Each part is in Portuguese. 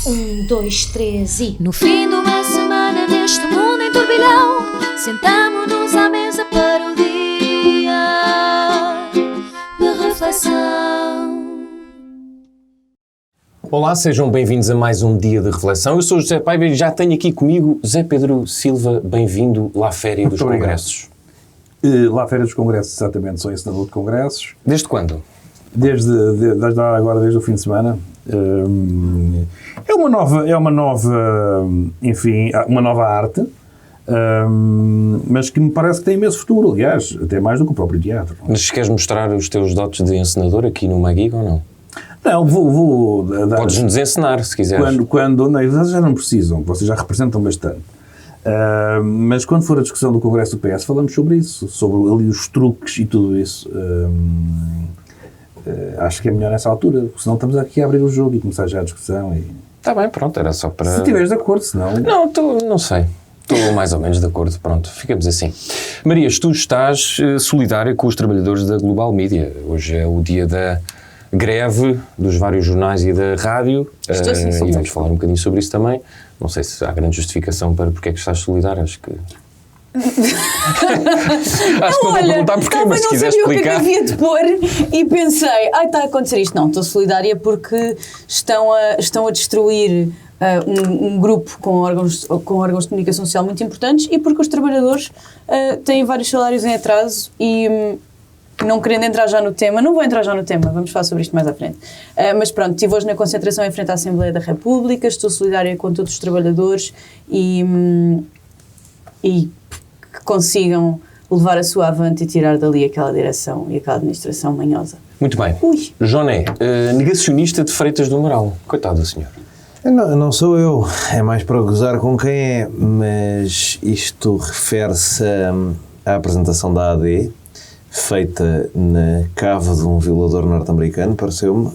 2, 3 e... No fim de uma semana neste mundo em turbilhão, sentamo-nos à mesa para o dia de reflexão. Olá, sejam bem-vindos a mais um dia de reflexão. Eu sou o José Paiva e já tenho aqui comigo Zé Pedro Silva. Bem-vindo à Féria dos Congressos. Lá à Féria dos Congressos, exatamente, sou encenador de congressos. Desde quando? Desde o fim de semana. É uma nova, enfim, uma nova arte, mas que me parece que tem imenso futuro, aliás, até mais do que o próprio teatro. Mas queres mostrar os teus dotes de encenador aqui no Magig ou não? Não, vou dar... Podes-nos encenar, se quiseres. Não, já não precisam, vocês já representam bastante. Mas quando for a discussão do Congresso do PS, falamos sobre isso, sobre ali os truques e tudo isso. Acho que é melhor nessa altura, porque senão estamos aqui a abrir o jogo e começar já a discussão. Está bem, pronto, era só para... Se estiveres de acordo, senão... Não sei. Estou mais ou menos de acordo, pronto, ficamos assim. Marias, tu estás solidária com os trabalhadores da Global Media. Hoje é o dia da greve dos vários jornais e da rádio. E vamos falar um bocadinho sobre isso também. Não sei se há grande justificação para porque é que estás solidária, acho que... Acho que não vou perguntar porquê, mas se quiseres explicar. Eu não sabia o que havia de pôr e pensei, está a acontecer isto. Não, estou solidária porque estão a destruir um grupo com órgãos de comunicação social muito importantes e porque os trabalhadores têm vários salários em atraso e... Não querendo entrar já no tema, não vou entrar já no tema, vamos falar sobre isto mais à frente. Mas pronto, estive hoje na concentração em frente à Assembleia da República, estou solidária com todos os trabalhadores e que consigam levar a sua avante e tirar dali aquela direção e aquela administração manhosa. Muito bem. Joné, negacionista de Freitas do Amaral. Coitado do senhor. Não sou eu, é mais para gozar com quem é, mas isto refere-se à apresentação da AD, feita na cave de um violador norte-americano, pareceu-me,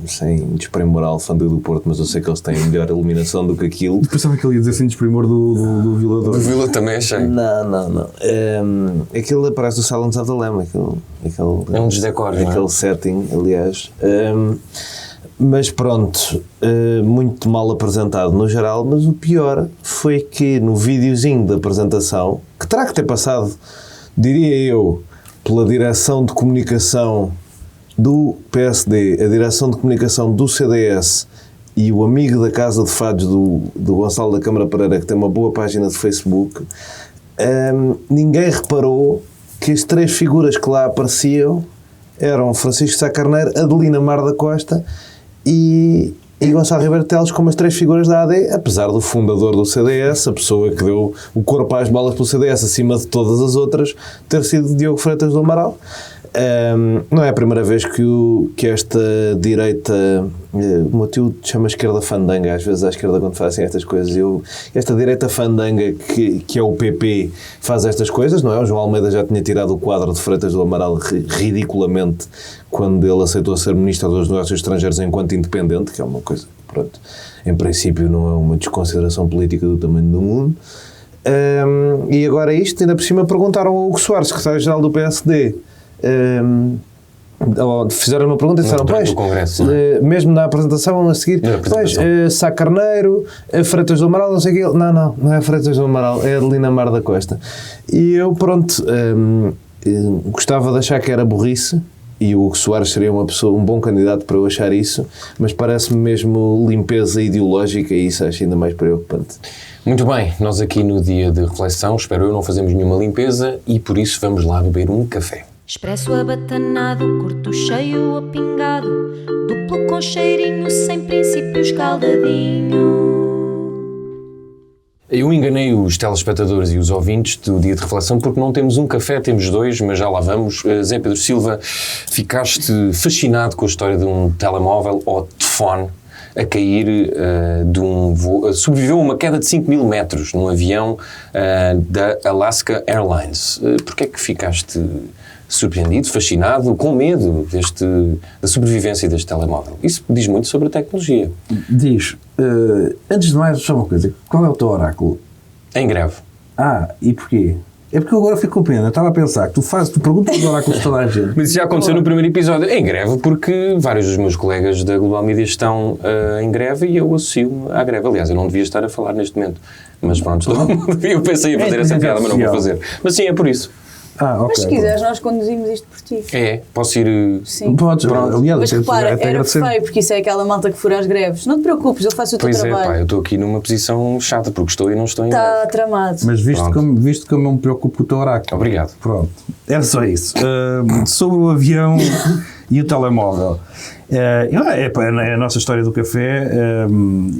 sem desprimor à Alfândega do Porto, mas eu sei que eles têm melhor iluminação do que aquilo. Pensava que ele ia dizer sem desprimor do violador. Do violador também achei. Não. Aquilo parece do Silence of the Lamb, é um desdecor, aquele setting, aliás. Mas pronto, muito mal apresentado no geral, mas o pior foi que no videozinho da apresentação, que terá que ter passado, diria eu, pela direção de comunicação do PSD, a direção de comunicação do CDS e o amigo da Casa de Fados do Gonçalo da Câmara Pereira, que tem uma boa página de Facebook, ninguém reparou que as três figuras que lá apareciam eram Francisco Sá Carneiro, Adelina Mar da Costa e Gonçalo Ribeiro Teles, como as três figuras da AD, apesar do fundador do CDS, a pessoa que deu o corpo às balas pelo CDS acima de todas as outras, ter sido Diogo Freitas do Amaral. Não é a primeira vez que esta direita, o meu tio chama esquerda fandanga, às vezes à esquerda quando fazem estas coisas, esta direita fandanga que é o PP faz estas coisas, não é? O João Almeida já tinha tirado o quadro de Freitas do Amaral ridiculamente quando ele aceitou ser Ministro dos Negócios Estrangeiros enquanto independente, que é uma coisa, pronto, em princípio não é uma desconsideração política do tamanho do mundo. E agora isto, ainda por cima perguntaram ao Hugo Soares, secretário-geral do PSD, fizeram uma pergunta e disseram, mesmo na apresentação a seguir, Sá Carneiro, Freitas do Amaral, não sei o quê. Não é Freitas do Amaral, é Adelina Mar da Costa. E eu, pronto, gostava de achar que era burrice, e o Hugo Soares seria um bom candidato para eu achar isso, mas parece-me mesmo limpeza ideológica e isso acho ainda mais preocupante. Muito bem, nós aqui no dia de reflexão, espero eu, não fazemos nenhuma limpeza e por isso vamos lá beber um café. Expresso abatanado, curto cheio ou pingado, duplo com cheirinho, sem princípio escaldadinho. Eu enganei os telespectadores e os ouvintes do dia de reflexão porque não temos um café, temos dois, mas já lá vamos. Zé Pedro Silva, ficaste fascinado com a história de um telemóvel ou telefone a cair de um voo, sobreviveu a uma queda de 5.000 metros num avião da Alaska Airlines. Porquê é que ficaste surpreendido, fascinado, com medo da sobrevivência deste telemóvel? Isso diz muito sobre a tecnologia. Diz. Antes de mais, só uma coisa. Qual é o teu oráculo? Em greve. E porquê? É porque eu agora fico com pena. Eu estava a pensar que tu perguntas os oráculos de toda a gente. Mas isso já aconteceu no primeiro episódio, em greve, porque vários dos meus colegas da Global Media estão em greve e eu associo-me à greve. Aliás, eu não devia estar a falar neste momento. Mas pronto, eu pensei em fazer essa piada, mas não vou fazer. Mas sim, é por isso. Ok. Mas se quiseres, nós conduzimos isto por ti. É, posso ir... Sim. Podes, aliás, Mas repara, era feio, porque isso é aquela malta que fura as greves. Não te preocupes, eu faço o teu Pois é, trabalho. pá, eu estou aqui numa posição chata, porque estou e não estou em greve. Está tramado. Mas visto como eu me preocupo com o teu oráculo. Obrigado. Pronto. Era só isso. Sobre o avião e o telemóvel. A nossa história do café,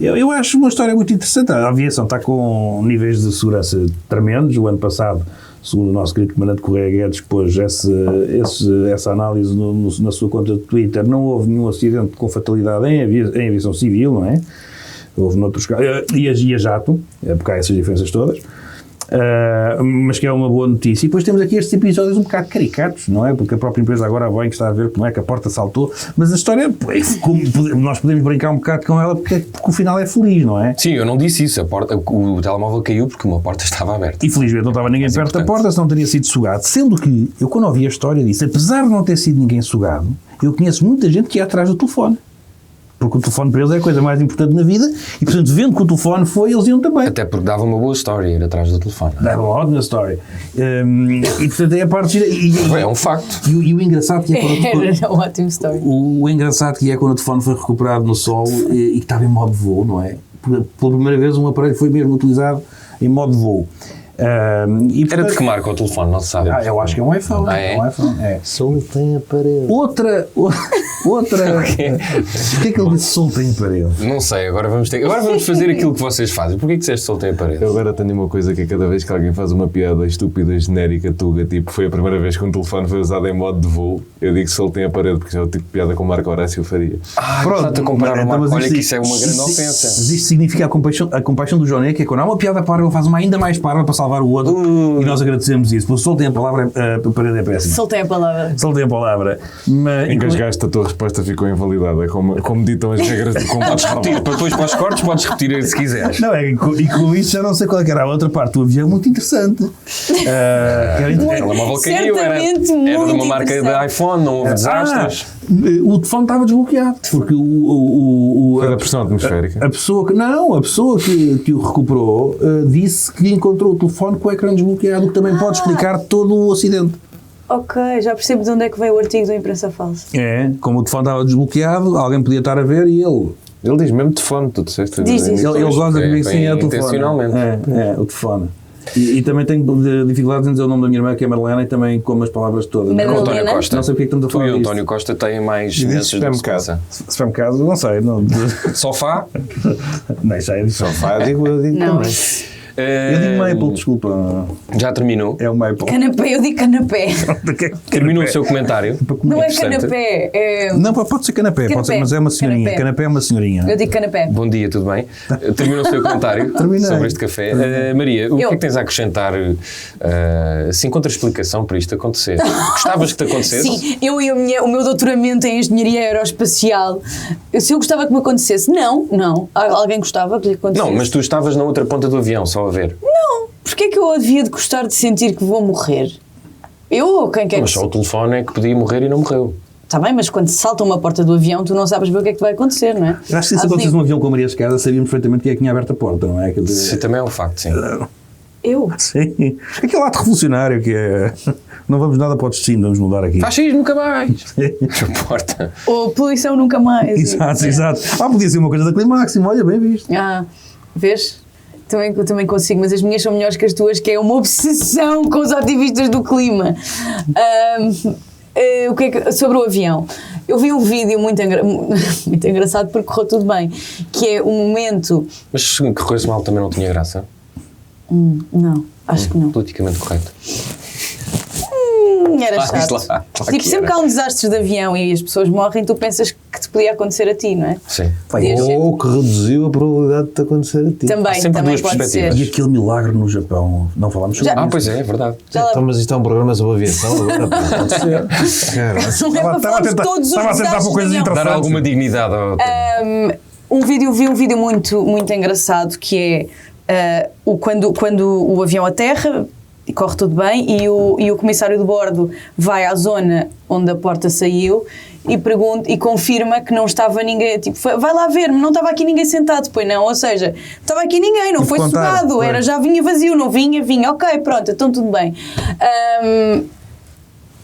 eu acho uma história muito interessante. A aviação está com níveis de segurança tremendos. O ano passado, segundo o nosso querido comandante Correia Guedes, pôs essa análise na sua conta de Twitter, não houve nenhum acidente com fatalidade em aviação civil, não é? Houve noutros casos, e a jato, porque há essas diferenças todas. Mas que é uma boa notícia. E depois temos aqui estes episódios um bocado caricatos, não é? Porque a própria empresa agora, a Boeing, está a ver como é que a porta saltou, mas a história, nós podemos brincar um bocado com ela porque o final é feliz, não é? Sim, eu não disse isso. O telemóvel caiu porque uma porta estava aberta. E felizmente não estava ninguém perto da importante. porta, senão teria sido sugado. Sendo que, eu quando ouvi a história disse, apesar de não ter sido ninguém sugado, eu conheço muita gente que ia atrás do telefone. Porque o telefone para eles é a coisa mais importante na vida e, portanto, vendo que o telefone foi, eles iam também. Até porque dava uma boa história ir atrás do telefone. Dava uma ótima história. E, portanto, é a parte... É um facto. E o engraçado que é quando... Era um ótimo story. O engraçado que é quando o telefone foi recuperado no solo e que estava em modo de voo, não é? Pela primeira vez um aparelho foi mesmo utilizado em modo de voo. Era de que marca o telefone, não se sabe. Eu acho que é um iPhone. É? É um iPhone, é. Soltem a parede. Outra... O que é que ele disse soltem a parede? Não sei, agora vamos fazer aquilo que vocês fazem. Porquê que disseste soltei a parede? Eu agora tenho uma coisa que é cada vez que alguém faz uma piada estúpida, genérica, tuga, tipo, foi a primeira vez que um telefone foi usado em modo de voo, eu digo soltem a parede, porque já é o tipo de piada que o Marco Horácio faria. Pronto, a comparar o Marco, mas olha que isso é uma grande ofensa. Mas isto significa a compaixão do Joné, que é quando há uma piada parva, ele faz uma ainda mais parva para salvar o outro, e nós agradecemos isso. Porque soltem a palavra, a parede é péssima. Soltei a palavra. Soltem a palavra. Engasgaste, a tua resposta ficou invalidada, como ditam as regras de combate. Podes repetir, depois para os cortes podes repetir se quiseres. Não, e com isso já não sei qual é que era a outra parte do avião, muito interessante. O telemóvel caiu, era de uma marca de iPhone, não houve desastres. O telefone estava desbloqueado, porque Foi da pressão atmosférica. a pessoa que o recuperou disse que encontrou o telefone com o ecrã desbloqueado, o que também pode explicar todo o acidente. Ok, já percebo de onde é que veio o artigo da imprensa falsa. Como o telefone estava desbloqueado, alguém podia estar a ver e ele... Ele diz mesmo telefone, tu disseste. Diz isso. Ele goza comigo, sim, é o telefone. Intencionalmente. O telefone. E também tenho dificuldades em dizer o nome da minha irmã, que é Madalena, e também como as palavras todas. Com o Madalena? António Costa. Não sei porque é que estamos a Tu falar e o disto. António Costa têm mais meses de supermercado. Se for um caso, não sei. Não, Sofá? não já é difícil. Eu digo Não. também. Eu digo Maple, desculpa. Já terminou? É o Maple. Canapé, eu digo canapé. Terminou o seu comentário? Não é Interessante. canapé, é... Não, pode ser canapé, pode ser, mas é uma senhorinha. Canapé é uma senhorinha. Eu digo canapé. Bom dia, tudo bem? Terminou o seu comentário Terminei. sobre este café. Maria, o que é que tens a acrescentar, assim, contra-explicação para isto acontecer? Gostavas que te acontecesse? Sim, eu e o meu doutoramento em engenharia aeroespacial, se eu gostava que me acontecesse, não. Alguém gostava que lhe acontecesse? Não, mas tu estavas na outra ponta do avião, só a ver. Não, porque é que eu devia de gostar de sentir que vou morrer? Eu ou quem quer Mas que só o telefone é que podia morrer e não morreu. Está bem, mas quando se salta uma porta do avião, tu não sabes bem o que é que vai acontecer, não é? Eu acho que se acontecesse num avião com a Maria Escada, sabíamos perfeitamente quem é que tinha aberto a porta, não é? Quer dizer, Sim, também é um facto, sim. Eu? sim. Aquele ato revolucionário que é... Não vamos nada para o destino, vamos mudar aqui. Fascismo nunca mais! A porta. Ou poluição nunca mais. Exato. Podia ser uma coisa da Climáximo, olha, bem visto. Vês? Também consigo, mas as minhas são melhores que as tuas, que é uma obsessão com os ativistas do clima. O que é que, sobre o avião, eu vi um vídeo muito engraçado porque correu tudo bem, que é um momento... Mas se corresse mal também não tinha graça? Não, acho que não. Politicamente correto. Era chato. Claro Tipo, que sempre era. que há um desastre de avião e as pessoas morrem, tu pensas que te podia acontecer a ti, não é? Sim. Ou que reduziu a probabilidade de te acontecer a ti. Também sempre pode duas ser. perspectivas. E aquele milagre no Japão, não falámos sobre isso. Pois é verdade. Então, mas isto é um programa sobre aviação agora? Pode ser. Cara, Não é para falarmos todos os estava a tentar desastres por coisas de avião. Dar alguma dignidade ao tema. Vi um vídeo muito engraçado que é quando o avião aterra, e corre tudo bem, e o comissário de bordo vai à zona onde a porta saiu e pergunta e confirma que não estava ninguém, tipo, vai lá ver, não estava aqui ninguém sentado, pois não, ou seja, não estava aqui ninguém, não foi sugado, era, já vinha vazio, não vinha, ok, pronto, então tudo bem.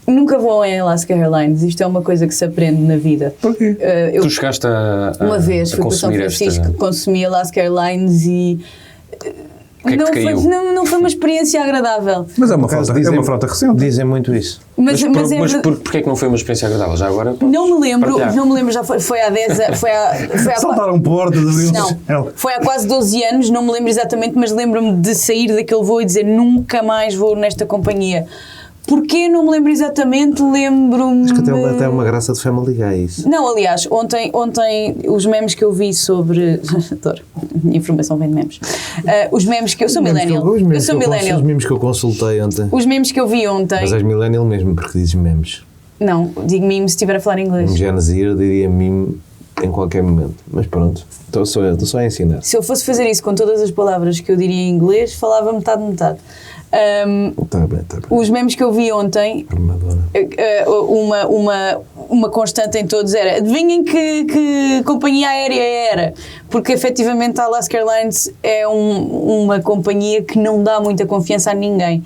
Nunca vou em Alaska Airlines, isto é uma coisa que se aprende na vida. Porquê? Tu chegaste uma vez fui para São Francisco, consumi Alaska Airlines e não foi uma experiência agradável. Mas é uma frota recente. Dizem muito isso. Mas porquê é que não foi uma experiência agradável? Já agora? Não me lembro, já foi há 10 anos. Saltaram portas, não, foi há quase 12 anos, não me lembro exatamente, mas lembro-me de sair daquele voo e dizer nunca mais vou nesta companhia. Porquê? Não me lembro exatamente, lembro-me... Acho que até é uma graça de Family Guy isso. Não, aliás, ontem os memes que eu vi sobre... Adoro, informação vem de memes. Os memes que... Eu sou millennial. Os memes que eu consultei ontem. Os memes que eu vi ontem... Mas és millennial mesmo, porque dizes memes. Não, digo meme se estiver a falar inglês. Um Gen Z eu diria meme em qualquer momento. Mas pronto, estou só a ensinar. Se eu fosse fazer isso com todas as palavras que eu diria em inglês, falava metade. Tá bem. Os memes que eu vi ontem, uma constante em todos era: adivinhem que companhia aérea era, porque efetivamente a Alaska Airlines é uma companhia que não dá muita confiança a ninguém.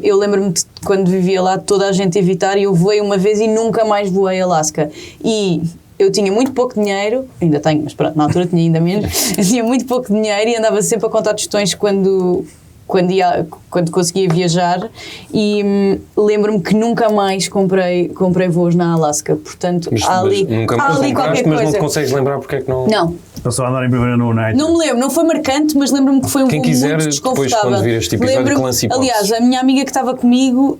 Eu lembro-me de quando vivia lá, toda a gente evitar, e eu voei uma vez e nunca mais voei a Alaska. E eu tinha muito pouco dinheiro, ainda tenho, mas pronto, na altura tinha ainda menos. Eu tinha muito pouco dinheiro e andava sempre a contar tostões quando conseguia viajar, e lembro-me que nunca mais comprei voos na Alaska, portanto há ali qualquer coisa. Mas não te consegues lembrar porque é que não... Não. Passou a andar em primeira no United. Não me lembro, não foi marcante, mas lembro-me que foi um voo muito desconfortável. Depois, quando vir este episódio, que lance hipóteses. Aliás, a minha amiga que estava comigo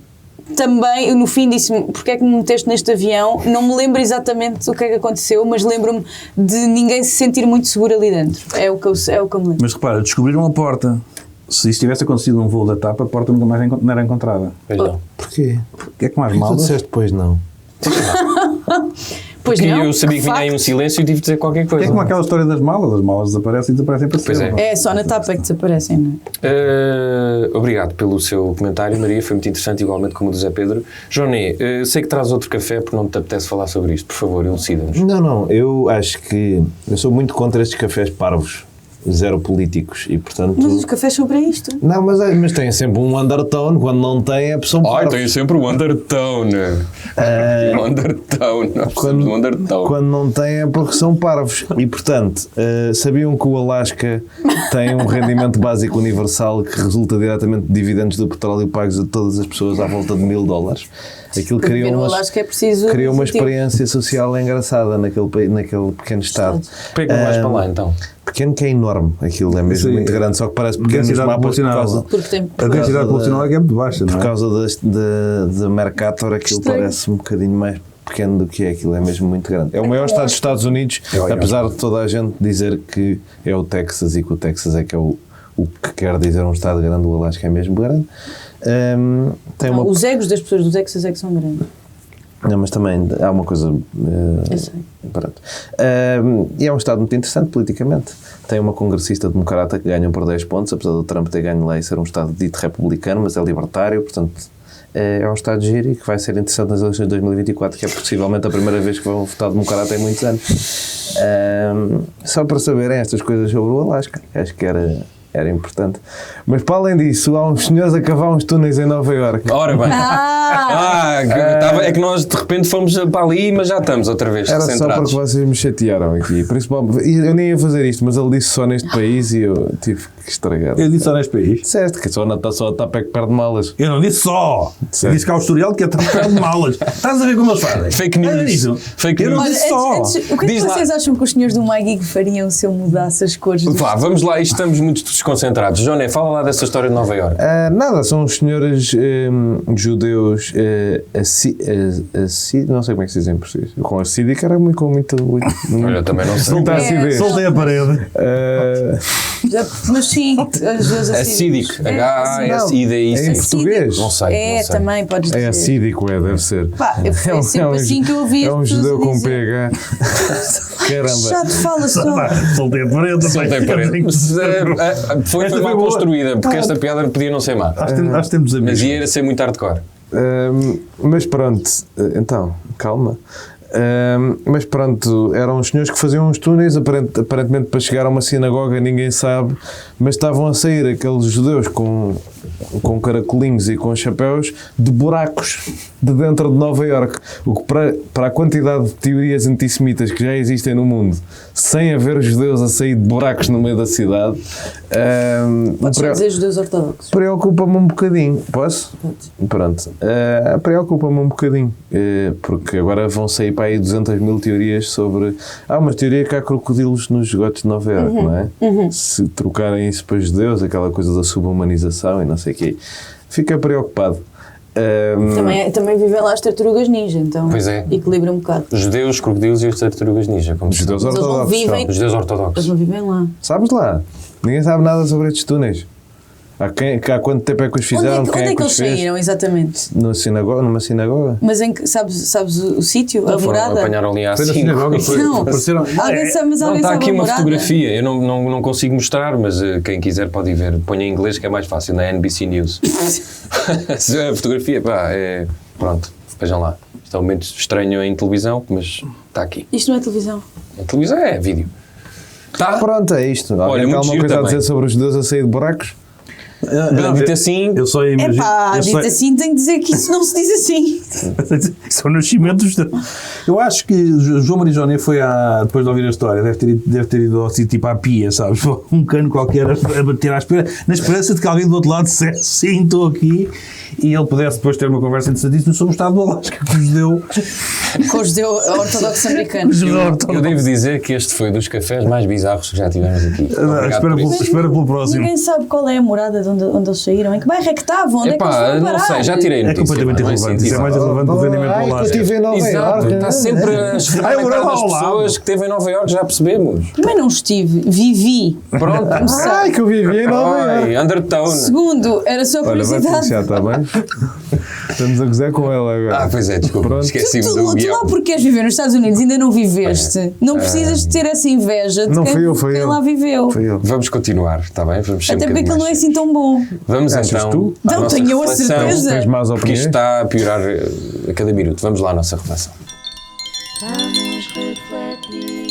também, no fim, disse-me: porque é que me meteste neste avião? Não me lembro exatamente o que é que aconteceu, mas lembro-me de ninguém se sentir muito seguro ali dentro. É o que eu me lembro. Mas repara, descobriram a porta. Se isso tivesse acontecido num voo da TAP, a porta nunca mais não era encontrada. Pois não. Porquê? Porque é que mais mal? Tu disseste depois não. Pois porque não, eu sabia que vinha aí um silêncio e tive de dizer qualquer coisa. É como aquela história das malas. As malas desaparecem para Pois sempre. É só na TAP é que desaparecem, não é? Obrigado pelo seu comentário, Maria, foi muito interessante, igualmente como o do Zé Pedro. Joné, sei que traz outro café porque não te apetece falar sobre isto, por favor, elucida-nos. Não, eu acho que eu sou muito contra estes cafés parvos, zero políticos, e portanto... Mas os cafés são para isto. Não, mas tem sempre um undertone, quando não tem é opção parvos. Tem sempre o undertone. O undertone, nós precisamos do undertone. Quando não tem é porque são parvos. E portanto, sabiam que o Alasca tem um rendimento básico universal que resulta diretamente de dividendos do petróleo pagos a todas as pessoas à volta de $1000? Aquilo criou uma experiência social engraçada naquele pequeno estado. Pega mais para lá então. Pequeno que é enorme, aquilo é mesmo muito grande, só que parece pequeno nos mapas por causa... A densidade populacional é muito baixa, não é? Por causa de Mercator, aquilo parece um bocadinho mais pequeno do que é, aquilo é mesmo muito grande. É o maior estado dos Estados Unidos, apesar de toda a gente dizer que é o Texas e que o Texas é que é o que quer dizer um estado grande, o Alasca é mesmo grande. Os egos das pessoas do Texas é que são grandes. Não, mas também há uma coisa... Eu sei. Pronto. E é um estado muito interessante politicamente. Tem uma congressista democrata que ganham por 10 pontos, apesar do Trump ter ganho lá e ser um estado dito republicano, mas é libertário, portanto é um estado de giro e que vai ser interessante nas eleições de 2024, que é possivelmente a primeira vez que vão votar democrata em muitos anos. Só para saberem estas coisas sobre o Alasca, acho que era importante. Mas para além disso, há uns senhores a cavar uns túneis em Nova Iorque. Ora bem. É que nós de repente fomos para ali, mas já estamos outra vez Era centrados. só porque vocês me chatearam aqui. Principalmente, eu nem ia fazer isto, mas ele disse só neste país e eu tive que estragar. Eu disse só neste país. Disseste que só a TAP é que perde malas. Eu não disse só. Eu disse que há o historial que é TAP de malas. Estás a ver como eles fazem? Fake news. Eu não disse só. O que é que vocês acham que os senhores do MyGig fariam se eu mudasse as cores? Vá, vamos lá, estamos muito desconcentrados. Joné, fala lá dessa história de Nova Iorque. Nada, são os senhores judeus não sei como é que se diz em português. Com assídica era com muito Olha, também não sei. Soltei a parede. Mas sim, às vezes Acídico. Não, H-A-S-I-D-I. é em português. Não sei. É, não sei. também podes dizer. É acídico, deve ser. Pá, é sempre assim que eu ouvi É as um pessoas judeu a com dizer. PH. Caramba. Já te fala só. Soltei parede. Soltei parede. Mas, foi Esta mal foi boa. construída, porque esta piada podia não ser má. Acho que temos amigos. Mas ia ser muito hardcore. Mas pronto, então, calma. Mas pronto, eram os senhores que faziam uns túneis, aparentemente para chegar a uma sinagoga, ninguém sabe, mas estavam a sair aqueles judeus com caracolinhos e com chapéus de buracos de dentro de Nova Iorque. O que para a quantidade de teorias antissemitas que já existem no mundo, sem haver judeus a sair de buracos no meio da cidade, Podes só dizer judeus ortodoxos. preocupa-me um bocadinho. Posso? Podes. Pronto. Preocupa-me um bocadinho. Porque agora vão sair para aí 200 mil teorias sobre... Há uma teoria que há crocodilos nos esgotos de Nova Iorque, não é? Se trocarem isso para judeus, aquela coisa da subhumanização e não sei o quê. Fica preocupado. Também vivem lá as tartarugas ninja, então Pois é. equilibra um bocado. Os judeus, crocodilos e os tartarugas ninja. Como Os judeus se Mas eles não ortodoxos. vivem- são. Os judeus ortodoxos. Eles não vivem lá. Sabes lá? Ninguém sabe nada sobre estes túneis. Há quanto tempo é que os fizeram? Onde Quem é é que que eles os fez? saíram, exatamente? Numa sinagoga? Mas em que, sabes o sítio, a Foram morada? apanhar ali à Foi na 5. sinagoga, Não. apareceram. Alguém sabe, mas Não, alguém está sabe aqui a uma morada? fotografia, eu não consigo mostrar, mas quem quiser pode ir ver. Ponha em inglês que é mais fácil, na NBC News. A fotografia, pá, pronto, vejam lá. Isto é um momento estranho em televisão, mas está aqui. Isto não é televisão. A televisão é vídeo. Tá? Pronto, é isto. Olha, Alguém tem muito alguma giro coisa a também. dizer sobre os judeus a sair de buracos? Dito assim, Eu só imagino. Epá, eu dito só- assim, tenho que dizer que isso não se diz assim. São nascimentos. Eu acho que João Marijoné foi depois de ouvir a história, deve ter ido assim, tipo à pia, sabes? Um cano qualquer a bater à espera, na esperança de que alguém do outro lado dissesse sim, estou aqui, e ele pudesse depois ter uma conversa interessantíssima sobre o Estado do Alasca, que o judeu. Com o judeu ortodoxo americano. eu devo dizer que este foi dos cafés mais bizarros que já tivemos aqui. Obrigado por isso. Espera pelo próximo. Ninguém sabe qual é a morada de onde eles saíram. Em que bairro é que estavam? Onde é que eles Epá, foram não parar? sei, já tirei É notícia. completamente não é irrelevante. Isso é científico. mais relevante do vendimento do Ai, que eu Alasca. estive em Nova Exato, Iorque. está sempre a esfregar na eu cara era das ao lado. pessoas que esteve em Nova Iorque, já percebemos. Também não estive, vivi. Pronto. Ai, que eu vivi em Nova Iorque. Ai, Undertone. Segundo, era só Olha, vai curiosidade. denunciar, está bem? Estamos a gozar com ela agora. Pois é, desculpa, Pronto. esqueci-me Tu do lá guião. porque queres viver nos Estados Unidos ainda não viveste. Não precisas de ter essa inveja de Não fui eu, quem foi ele. lá viveu. Foi ele. Vamos continuar, está bem? Vamos ser Até um porque ele bocadinho não é mais assim tão bom. Vamos Achas então tu? à Não, nossa tenho a reflexão, certeza. Tens mais porque opiniões? isto está a piorar a cada minuto. Vamos lá à nossa reflexão. Vamos refletir.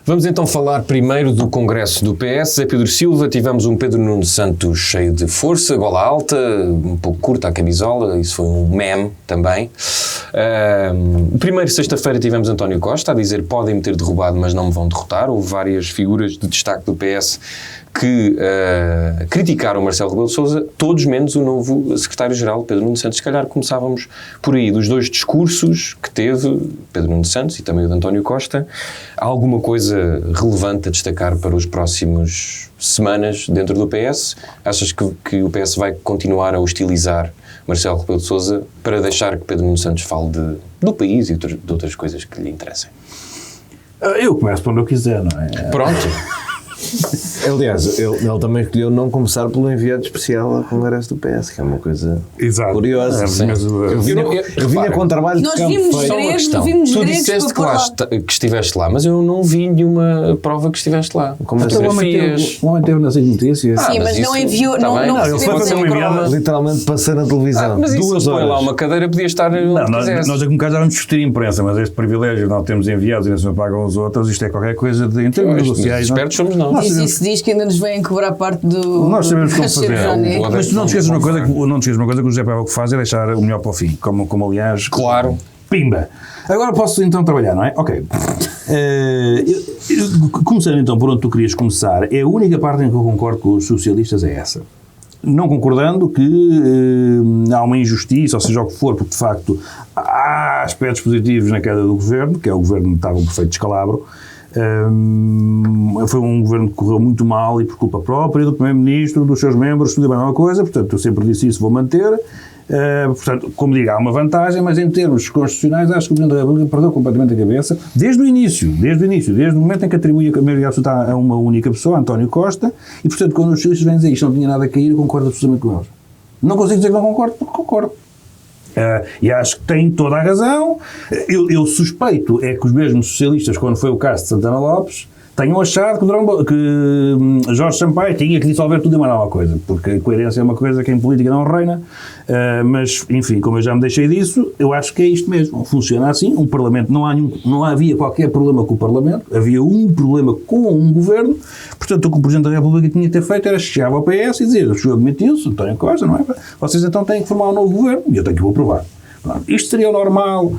Vamos então falar primeiro do Congresso do PS. Zé Pedro Silva, tivemos um Pedro Nuno Santos cheio de força, gola alta, um pouco curta a camisola, isso foi um meme também. Primeiro, sexta-feira, tivemos António Costa a dizer podem-me ter derrubado, mas não me vão derrotar. Houve várias figuras de destaque do PS que criticaram Marcelo Rebelo de Sousa, todos menos o novo secretário-geral, Pedro Nuno Santos. Se calhar começávamos por aí, dos dois discursos que teve Pedro Nuno Santos e também o de António Costa. Há alguma coisa relevante a destacar para os próximos semanas dentro do PS? Achas que o PS vai continuar a hostilizar Marcelo Rebelo de Sousa para deixar que Pedro Nuno Santos fale do país e de outras coisas que lhe interessem? Eu começo por onde eu quiser, não é? Pronto. Aliás, ele também escolheu não começar pelo enviado especial ao Congresso do PS, que é uma coisa Exato. curiosa. É, mas, Eu vinha com trabalho de Nós campo vimos feito. Só uma gregos, questão. vimos Tu gregos disseste para que estiveste lá, mas eu não vi nenhuma prova que estiveste lá. Como Então, o homem teve nas notícias. Sim, mas não enviou, tá não bem. Não, ele recebeu foi sem enviado. provas. Literalmente passei na televisão. Mas isso, 2 põe horas. lá uma cadeira, podia estar onde Não, quisesse. nós aqui um bocado já vamos discutir imprensa, mas este privilégio não temos enviados e não se pagam os outros, isto é qualquer coisa de em termos negociais. Espertos somos nós. Nós sabemos- Isso diz que ainda nos vêm cobrar parte do. Nós sabemos como cachê fazer. do Johnny. Mas tu não te esqueças uma coisa, que o José Paulo que faz é deixar o melhor para o fim, como aliás. Claro. Pimba! Agora posso então trabalhar, não é? Ok. Começando então por onde tu querias começar, é a única parte em que eu concordo com os socialistas é essa. Não concordando que há uma injustiça, ou seja, o que for, porque de facto há aspectos positivos na queda do governo, que é o governo que estava um perfeito descalabro. Foi um governo que correu muito mal e por culpa própria do Primeiro-Ministro, dos seus membros, tudo é a mesma coisa, portanto eu sempre disse isso, vou manter. Portanto, como digo, há uma vantagem, mas em termos constitucionais acho que o Presidente da República perdeu completamente a cabeça desde o início, desde o momento em que atribui a maioria absoluta a uma única pessoa, António Costa, e portanto quando os socialistas vêm dizer isto não tinha nada a cair, eu concordo absolutamente com eles. Não consigo dizer que não concordo, porque concordo. E acho que tem toda a razão. Eu suspeito é que os mesmos socialistas, quando foi o caso de Santana Lopes, tenham achado que Jorge Sampaio tinha que dissolver tudo e mais alguma coisa, porque a coerência é uma coisa que em política não reina, mas, enfim, como eu já me deixei disso, eu acho que é isto mesmo, funciona assim, um Parlamento, não havia qualquer problema com o Parlamento, havia um problema com um Governo, portanto o que o Presidente da República tinha que ter feito era chegar ao PS e dizer, o senhor admitiu-se, António Costa, não é? Vocês então têm que formar um novo Governo, e eu tenho que o aprovar. Isto seria o normal.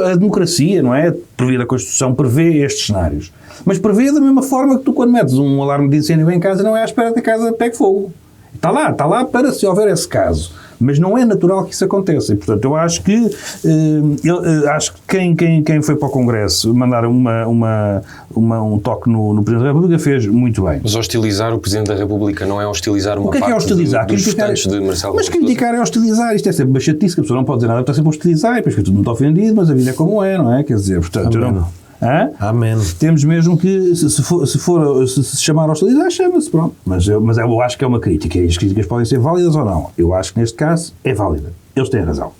A democracia, não é? Previa a Constituição, prevê estes cenários. Mas prevê da mesma forma que tu, quando metes um alarme de incêndio em casa, não é à espera que a casa pegue fogo. Está lá para se houver esse caso. Mas não é natural que isso aconteça. E, portanto, eu acho que quem foi para o Congresso mandar um toque no Presidente da República fez muito bem. Mas hostilizar o Presidente da República não é hostilizar uma parte hostilizar? Dos votantes de Marcelo. Mas criticar é hostilizar. Isto é sempre uma chatice, que a pessoa não pode dizer nada, está sempre a hostilizar, e depois fica tudo muito ofendido, mas a vida é como é, não é? Quer dizer, portanto, Amém. Temos mesmo que, se chamar a hostilizar, chama-se, pronto. Mas eu acho que é uma crítica, e as críticas podem ser válidas ou não. Eu acho que neste caso é válida. Eles têm razão.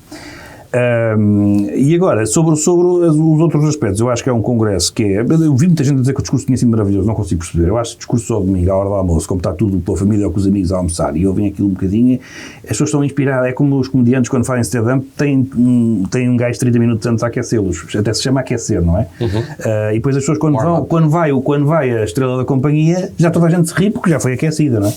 E agora, sobre os outros aspectos, eu acho que é um congresso que é... Eu vi muita gente dizer que o discurso tinha sido maravilhoso, não consigo perceber. Eu acho que o discurso ao domingo, à hora do almoço, como está tudo pela família ou com os amigos a almoçar, e ouvem aquilo um bocadinho, as pessoas estão inspiradas. É como os comediantes, quando fazem stand-up, têm um gajo de 30 minutos antes a aquecê-los. Até se chama aquecer, não é? E depois as pessoas, quando vai a estrela da companhia, já toda a gente se ri porque já foi aquecida, não é?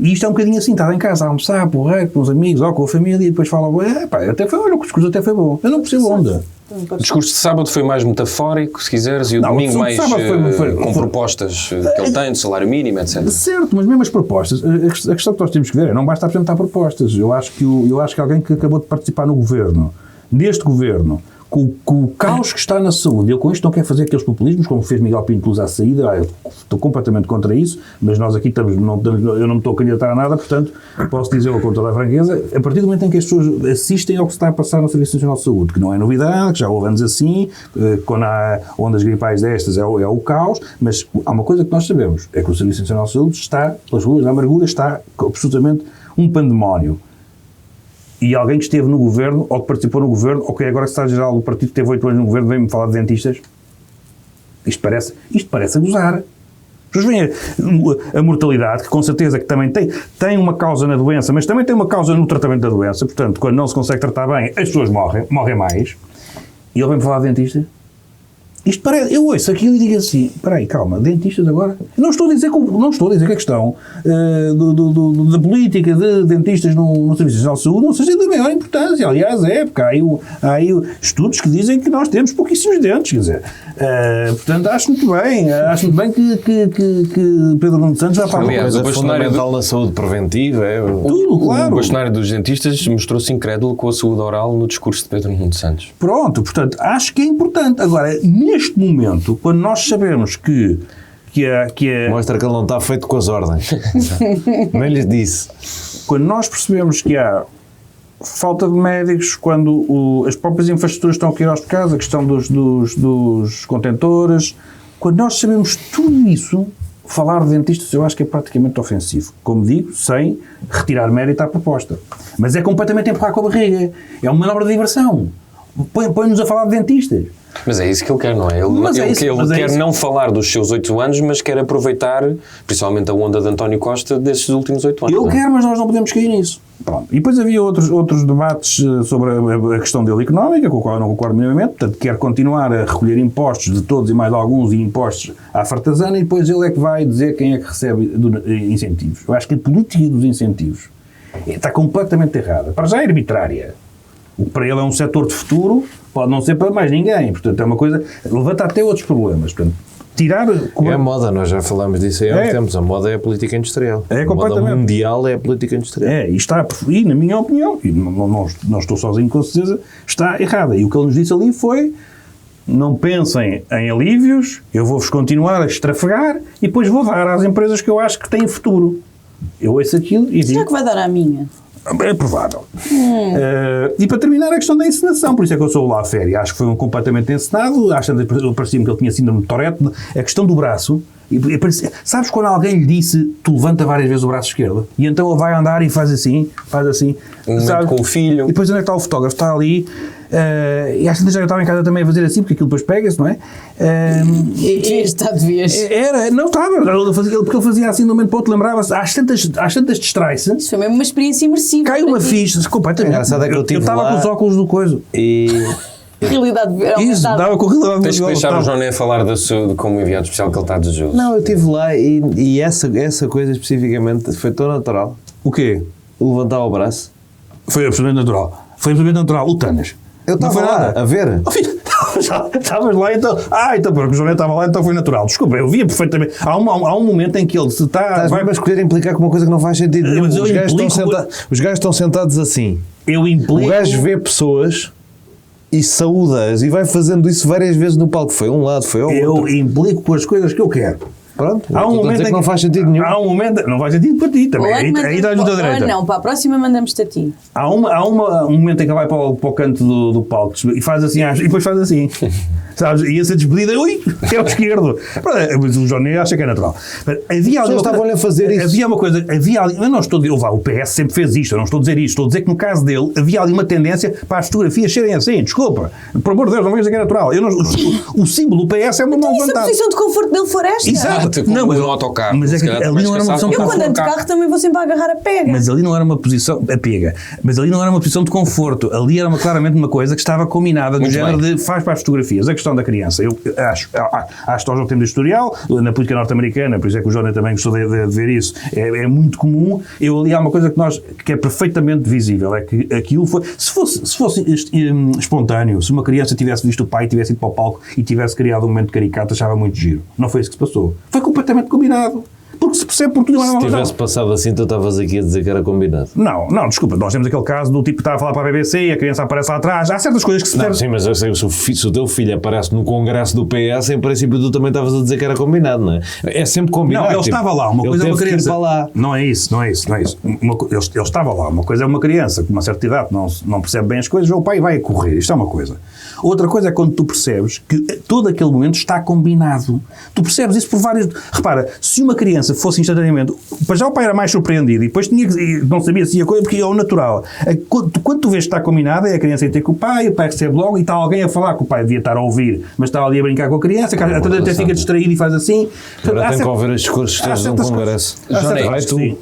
E isto é um bocadinho assim, está em casa a almoçar, porra, com os amigos ou com a família, e depois falam, olha, o discurso até foi bom. Eu não percebo onda. O discurso de sábado foi mais metafórico, se quiseres, e o domingo mais com propostas que ele tem, de salário mínimo, etc. Certo, mas mesmo as propostas, a questão que nós temos que ver é, não basta apresentar propostas. Eu acho que alguém que acabou de participar no governo, neste governo, com o caos que está na saúde, ele com isto não quer fazer aqueles populismos, como fez Miguel Pinto Luz à saída, eu estou completamente contra isso, mas nós aqui eu não me estou a candidatar a nada, portanto, posso dizer-o com toda a franqueza, a partir do momento em que as pessoas assistem ao que se está a passar no Serviço Nacional de Saúde, que não é novidade, que já houve anos assim, quando há ondas gripais destas é o caos, mas há uma coisa que nós sabemos, é que o Serviço Nacional de Saúde está, pelas ruas da amargura, está absolutamente um pandemónio. E alguém que esteve no governo, ou que participou no governo, ou que agora secretário-geral do partido que teve 8 anos no governo, vem-me falar de dentistas. Isto parece a gozar. As pessoas veem a mortalidade, que com certeza que também tem uma causa na doença, mas também tem uma causa no tratamento da doença. Portanto, quando não se consegue tratar bem, as pessoas morrem mais. E ele vem-me falar de dentistas. Isto parece, eu ouço aquilo e digo assim, espera aí, calma, dentistas agora? Não estou a dizer que a questão da política de dentistas no Serviço Nacional de Saúde não seja da maior importância. Aliás, porque há aí estudos que dizem que nós temos pouquíssimos dentes, quer dizer. Portanto, acho muito bem que Pedro Nuno Santos já fala. Aliás, o fundamental na saúde preventiva tudo, claro. O bastonário dos dentistas mostrou-se incrédulo com a saúde oral no discurso de Pedro Nuno Santos. Pronto, portanto, acho que é importante. Agora, neste momento, quando nós sabemos que mostra que ele não está feito com as ordens. Nem lhes disse. Quando nós percebemos que há falta de médicos, quando as próprias infraestruturas estão a cair aos pecados, a questão dos contentores, quando nós sabemos tudo isso, falar de dentistas eu acho que é praticamente ofensivo. Como digo, sem retirar mérito à proposta. Mas é completamente empurrar com a barriga. É uma manobra de diversão. Põe-nos a falar de dentistas. Mas é isso que ele quer, não é? Ele quer não falar dos seus 8 anos, mas quer aproveitar, principalmente a onda de António Costa, desses últimos 8 anos. Ele quer, mas nós não podemos cair nisso. Pronto. E depois havia outros debates sobre a questão dele económica, com a qual eu não concordo minimamente. Portanto, quer continuar a recolher impostos de todos e mais alguns, e impostos à fartazana, e depois ele é que vai dizer quem é que recebe incentivos. Eu acho que a política dos incentivos está completamente errada. Para já é arbitrária. O que para ele é um setor de futuro, pode não ser para mais ninguém. Portanto, é uma coisa... Levanta até outros problemas. Portanto, tirar... É a moda, nós já falámos disso aí há uns tempos. A moda é a política industrial. É completamente. A moda mundial é a política industrial. E na minha opinião, e não estou sozinho com certeza, está errada. E o que ele nos disse ali foi: não pensem em alívios, eu vou-vos continuar a estrafegar e depois vou dar às empresas que eu acho que têm futuro. Eu ouço aquilo e digo... Será que vai dar à minha? É provável. E para terminar, a questão da encenação. Por isso é que eu sou lá a féria. Acho que foi completamente encenado. Acho que parecia-me que ele tinha síndrome de Tourette. A questão do braço. Sabes quando alguém lhe disse tu levanta várias vezes o braço esquerdo? E então ele vai andar e faz assim. Momento com o filho. E depois onde é que está o fotógrafo? Está ali. E às vezes já estava em casa também a fazer assim, porque aquilo depois pega-se, não é? Devias. Não estava, porque ele fazia assim de um momento para o outro, lembrava-se, às tantas distrai-se, Isso foi mesmo uma experiência imersiva. cai uma ficha, completamente. Engraçado é que eu tive estava lá com os óculos do coiso. E Realidade Isso, dava com realidade Tens que virtual. deixar o Joné falar de como enviado especial que ele está desejoso. não, eu estive lá e essa coisa especificamente foi tão natural. O quê? Levantar o braço. Foi absolutamente natural. O Tanas. Eu Não estava foi lá nada. a ver. Oh, filho, estavas lá então. Então porque o Joné estava lá, então foi natural. Desculpa, eu via perfeitamente. Há um momento em que ele se está. Estás mesmo a escolher implicar com uma coisa que não faz sentido nenhum. Mas eu Os gajos implico- estão sentados assim. Eu implico. O gajo vê pessoas e saúda-as e vai fazendo isso várias vezes no palco. Foi um lado, foi ao Eu outro. implico com as coisas que eu quero. Pronto, Há um estou a momento dizer em que não faz sentido nenhum. Há um momento. Não faz sentido para ti também. Aí estás muito à direita. Não, para a próxima mandamos-te a ti. Há um momento em que ele vai para o canto do palco e faz assim, e depois faz assim. Sabes? E essa despedida, ui, é o esquerdo. Mas o Johnny acha que é natural. Mas havia Eles estavam-lhe a fazer isso. Havia uma coisa, eu não estou a dizer, o PS sempre fez isto, eu não estou a dizer isto, estou a dizer que no caso dele havia ali uma tendência para as fotografias serem assim, desculpa, por amor de Deus, não vejo que é natural. O símbolo do PS é uma mão E se a levantada. posição de conforto dele for esta? Exato. Como Não, mas- no autocarro. mas é Se que calhar ali também não era uma descansava posição Eu com quando ando de autocarro. carro também vou sempre a agarrar a pega. Mas ali não era uma posição, a pega, mas ali não era uma posição de conforto, ali era claramente uma coisa que estava combinada, no Muito género bem. de faz para as fotografias. A questão da criança, eu acho que nós não temos historial, na política norte-americana, por isso é que o Johnny também gostou de ver isso, é muito comum. Ali há uma coisa que é perfeitamente visível, é que aquilo foi, se fosse espontâneo, se uma criança tivesse visto o pai, tivesse ido para o palco e tivesse criado um momento caricato, achava muito giro. Não foi isso que se passou. Foi completamente combinado. Porque se percebe por tudo. Se tivesse passado assim, tu estavas aqui a dizer que era combinado. Não, desculpa, nós temos aquele caso do tipo que está a falar para a BBC e a criança aparece lá atrás. Há certas coisas que se Não, percebe. sim, mas eu sei, se o teu filho aparece no congresso do PS, em princípio tu também estavas a dizer que era combinado, não é? É sempre combinado. Não, ele tipo, estava lá, uma ele coisa é uma teve que ir criança. para lá. Não é isso. Ele estava lá, uma coisa é uma criança com uma certa idade, não percebe bem as coisas, o pai vai a correr, isto é uma coisa. Outra coisa é quando tu percebes que todo aquele momento está combinado. Tu percebes isso por vários... Repara, se uma criança fosse instantaneamente... Para já o pai era mais surpreendido e depois não sabia se ia coisa, porque é o natural. Quando tu vês que está combinado, é a criança ir ter com o pai recebe logo e está alguém a falar que o pai devia estar a ouvir, mas está ali a brincar com a criança, até fica distraído e faz assim. Agora tem que ouvir os discursos todos num congresso. Joné, Sim.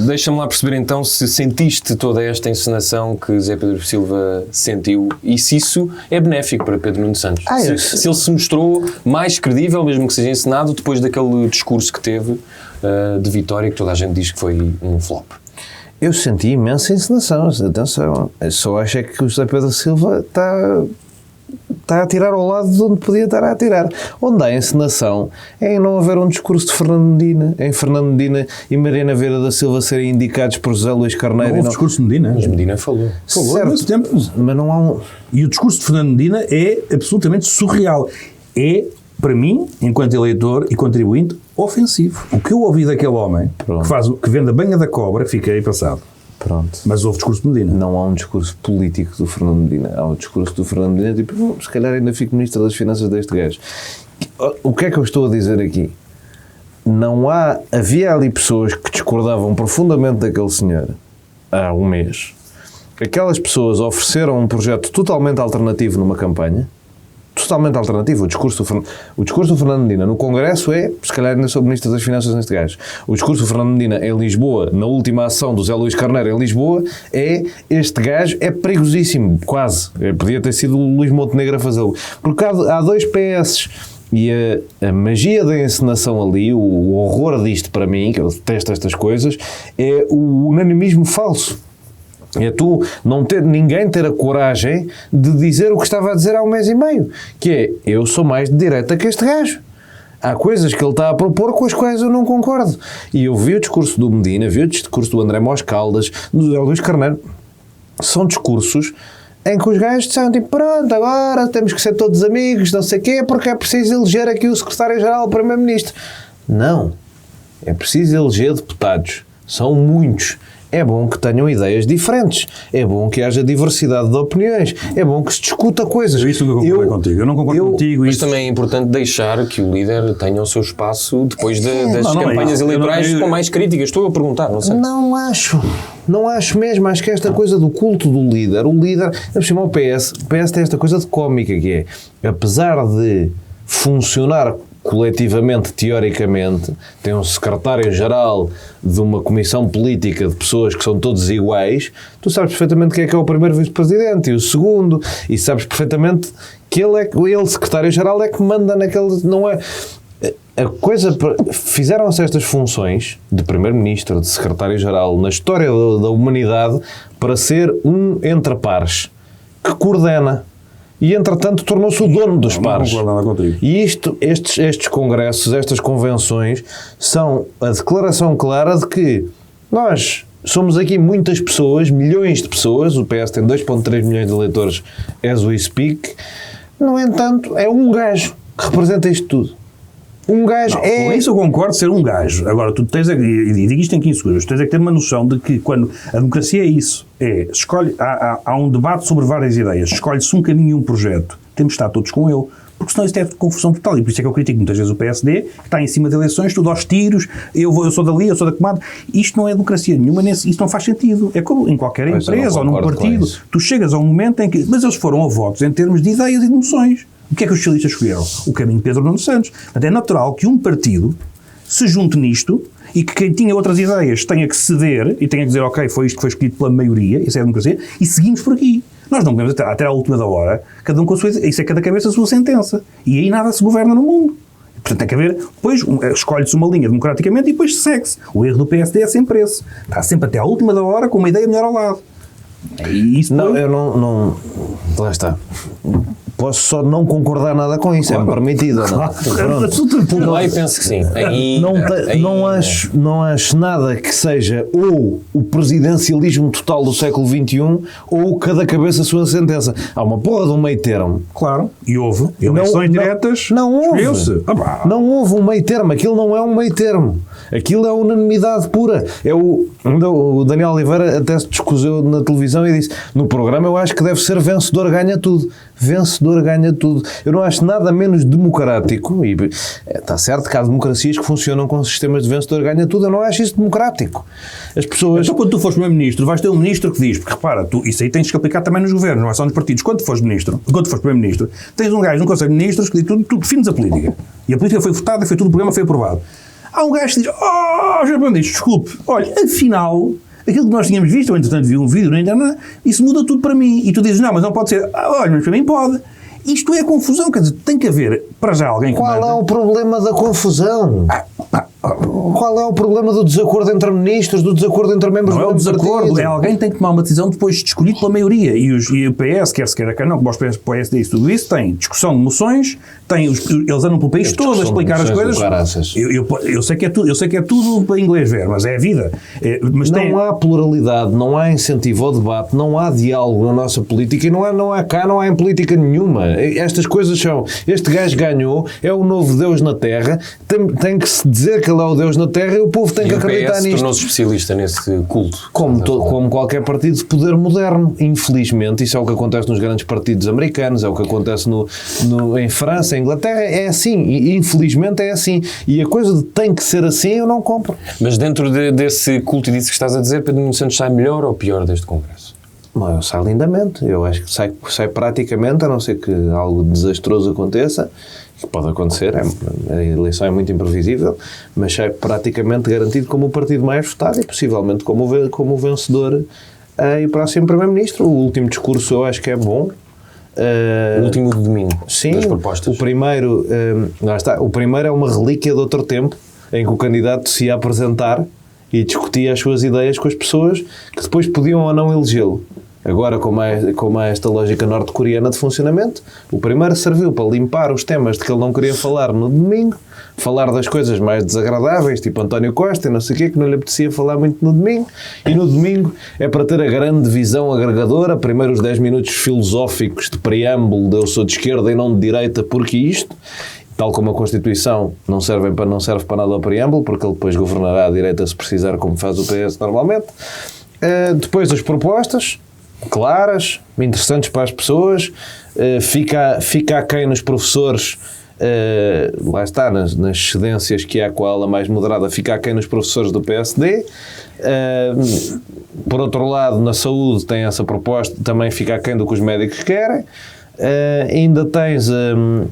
deixa-me lá perceber então se sentiste toda esta encenação que Zé Pedro Silva sentiu e se isso é benéfico para Pedro Nuno Santos. Se ele se mostrou mais credível, mesmo que seja encenado, depois daquele discurso que teve de vitória, que toda a gente diz que foi um flop. Eu senti imensa encenação, atenção. Eu só acho é que o José Pedro Silva está a tirar ao lado de onde podia estar a atirar. Onde há encenação é em não haver um discurso de Fernando Medina, em Fernando Medina e Mariana Vieira da Silva serem indicados por José Luís Carneiro. Não houve discurso de Medina. Mas Medina falou. Falou nesse tempo. Mas não há um... E o discurso de Fernando Medina é absolutamente surreal. É, para mim, enquanto eleitor e contribuinte, ofensivo. O que eu ouvi daquele homem que vende a banha da cobra, fiquei passado. Pronto. Mas houve discurso de Medina. Não há um discurso político do Fernando Medina. Há um discurso do Fernando Medina tipo, se calhar ainda fico ministro das Finanças deste gajo. O que é que eu estou a dizer aqui? Havia ali pessoas que discordavam profundamente daquele senhor há um mês. Aquelas pessoas ofereceram um projeto totalmente alternativo numa campanha. Totalmente alternativo. O discurso do Fernando Medina no Congresso é, se calhar ainda sou ministro das Finanças neste gajo. O discurso do Fernando Medina em Lisboa, na última ação do Zé Luís Carneiro em Lisboa, este gajo é perigosíssimo, quase. Podia ter sido o Luís Montenegro a fazê-lo. Porque há dois PS e a magia da encenação ali, o horror disto para mim, que eu detesto estas coisas, é o unanimismo falso. É ninguém ter a coragem de dizer o que estava a dizer há um mês e meio, que é, eu sou mais de direita que este gajo. Há coisas que ele está a propor com as quais eu não concordo. E eu vi o discurso do Medina, vi o discurso do André Mós Caldas, do José Luís Carneiro. São discursos em que os gajos disseram tipo, pronto, agora temos que ser todos amigos, não sei o quê, porque é preciso eleger aqui o secretário-geral, o primeiro-ministro. Não. É preciso eleger deputados. São muitos. é bom que tenham ideias diferentes, é bom que haja diversidade de opiniões, é bom que se discuta coisas. Isso que eu concordo contigo. Eu não concordo contigo. Mas Isso... também é importante deixar que o líder tenha o seu espaço depois das Não, campanhas eleitorais eu- com mais críticas. Estou a perguntar, não sei. Não acho mesmo. Acho que esta coisa do culto do líder, o PS tem esta coisa de cómica que é, apesar de funcionar coletivamente, teoricamente, tem um secretário-geral de uma comissão política de pessoas que são todos iguais, tu sabes perfeitamente quem é o primeiro vice-presidente e o segundo, e sabes perfeitamente que ele secretário-geral, é que manda naquele... Não é... A coisa... Fizeram-se estas funções de primeiro-ministro, de secretário-geral, na história da humanidade, para ser um entre pares, que coordena. E, entretanto, tornou-se o dono dos pares. Não concordo nada contigo. E estes congressos, estas convenções, são a declaração clara de que nós somos aqui muitas pessoas, milhões de pessoas, o PS tem 2,3 milhões de eleitores as we speak, no entanto, é um gajo que representa isto tudo. Um gajo Com isso eu concordo ser um gajo. Agora, tu tens, e digo isto em 15 segundos, tu tens que ter uma noção de que quando a democracia é isso, há um debate sobre várias ideias, escolhe-se um caminho e um projeto, temos de estar todos com ele, porque senão isso é confusão total, e por isso é que eu critico muitas vezes o PSD, que está em cima de eleições, tudo aos tiros, eu sou dali, eu sou da comando. Isto não é democracia nenhuma, isto não faz sentido. É como em qualquer empresa ou num partido. Tu chegas a um momento em que... Mas eles foram a votos em termos de ideias e de emoções. O que é que os socialistas escolheram? O caminho de Pedro Nuno Santos. Portanto, é natural que um partido se junte nisto e que quem tinha outras ideias tenha que ceder e tenha que dizer, ok, foi isto que foi escolhido pela maioria, isso é a democracia, e seguimos por aqui. Nós não podemos até à última da hora, cada um com a sua... Isso é cada cabeça a sua sentença. E aí nada se governa no mundo. Portanto, tem que haver... Depois escolhe-se uma linha democraticamente e depois segue-se. O erro do PSD é sempre esse. Está sempre até à última da hora com uma ideia melhor ao lado. E isso Não, eu não... Lá está. Posso só não concordar nada com isso, é-me permitido, não? Lá eu penso que sim. Não acho nada que seja ou o presidencialismo total do século XXI ou cada cabeça a sua sentença. Há uma porra de um meio termo. Claro. E houve. Eleições diretas. Não houve. Não houve um meio termo. Aquilo não é um meio termo. Aquilo é unanimidade pura. O Daniel Oliveira até se descuseu na televisão e disse, no programa eu acho que deve ser vencedor ganha tudo. Vencedor ganha tudo. Eu não acho nada menos democrático, e está certo que há democracias que funcionam com sistemas de vencedor ganha tudo, eu não acho isso democrático. As pessoas... Então, quando tu fores primeiro-ministro, vais ter um ministro que diz, porque repara, isso aí tens que aplicar também nos governos, não é só nos partidos. Quando tu fores primeiro-ministro, tens um gajo no Conselho de Ministros que diz, tu defines a política. E a política foi votada, foi tudo, o programa foi aprovado. Há um gajo que diz, já aprendiste, desculpe, olha, afinal... Aquilo que nós tínhamos visto, eu entretanto vi um vídeo na internet, isso muda tudo para mim. E tu dizes, não, mas não pode ser. Olha, mas para mim pode. Isto é confusão, quer dizer, tem que haver, para já, alguém que Qual é o problema da confusão? Qual é o problema do desacordo entre ministros, do desacordo entre membros do desacordo? É alguém que tem que tomar uma decisão depois de escolhido pela maioria. E o PS, quer se queira, quer não, que para o PSD isso, tudo isso, tem discussão de moções, eles andam pelo país todo a explicar as coisas. Eu sei que é tudo para inglês ver, mas é a vida. Mas não há pluralidade, não há incentivo ao debate, não há diálogo na nossa política e não há em política nenhuma. Estas coisas são, este gajo ganhou, é o novo Deus na Terra, tem que se dizer que ele é o Deus na Terra e o povo tem que acreditar nisto. E o PS tornou-se especialista nesse culto. Como qualquer partido de poder moderno, infelizmente, isso é o que acontece nos grandes partidos americanos, é o que acontece em França, em Inglaterra, é assim, e infelizmente é assim. E a coisa de tem que ser assim, eu não compro. Mas dentro desse culto e disso que estás a dizer, Pedro Nuno Santos sai melhor ou pior deste Congresso? Eu saio lindamente, eu acho que sai praticamente, a não ser que algo desastroso aconteça, que pode acontecer, a eleição é muito imprevisível, mas sai praticamente garantido como o partido mais votado e possivelmente como o vencedor e próximo Primeiro-Ministro. O último discurso eu acho que é bom. O último domingo, sim, das propostas. O primeiro é uma relíquia de outro tempo, em que o candidato se ia apresentar e discutia as suas ideias com as pessoas que depois podiam ou não elegê-lo. Agora, como há esta lógica norte-coreana de funcionamento, o primeiro serviu para limpar os temas de que ele não queria falar no domingo, falar das coisas mais desagradáveis, tipo António Costa e não sei o quê, que não lhe apetecia falar muito no domingo, e no domingo é para ter a grande visão agregadora, primeiro os 10 minutos filosóficos de preâmbulo de eu sou de esquerda e não de direita, porque isto, tal como a Constituição, não serve para nada ao preâmbulo, porque ele depois governará à direita se precisar, como faz o PS normalmente. depois as propostas, claras, interessantes para as pessoas, fica aquém nos professores, lá está, nas cedências que há com a ala mais moderada, fica aquém nos professores do PSD. Por outro lado, na saúde tem essa proposta, também fica aquém do que os médicos querem. Ainda tens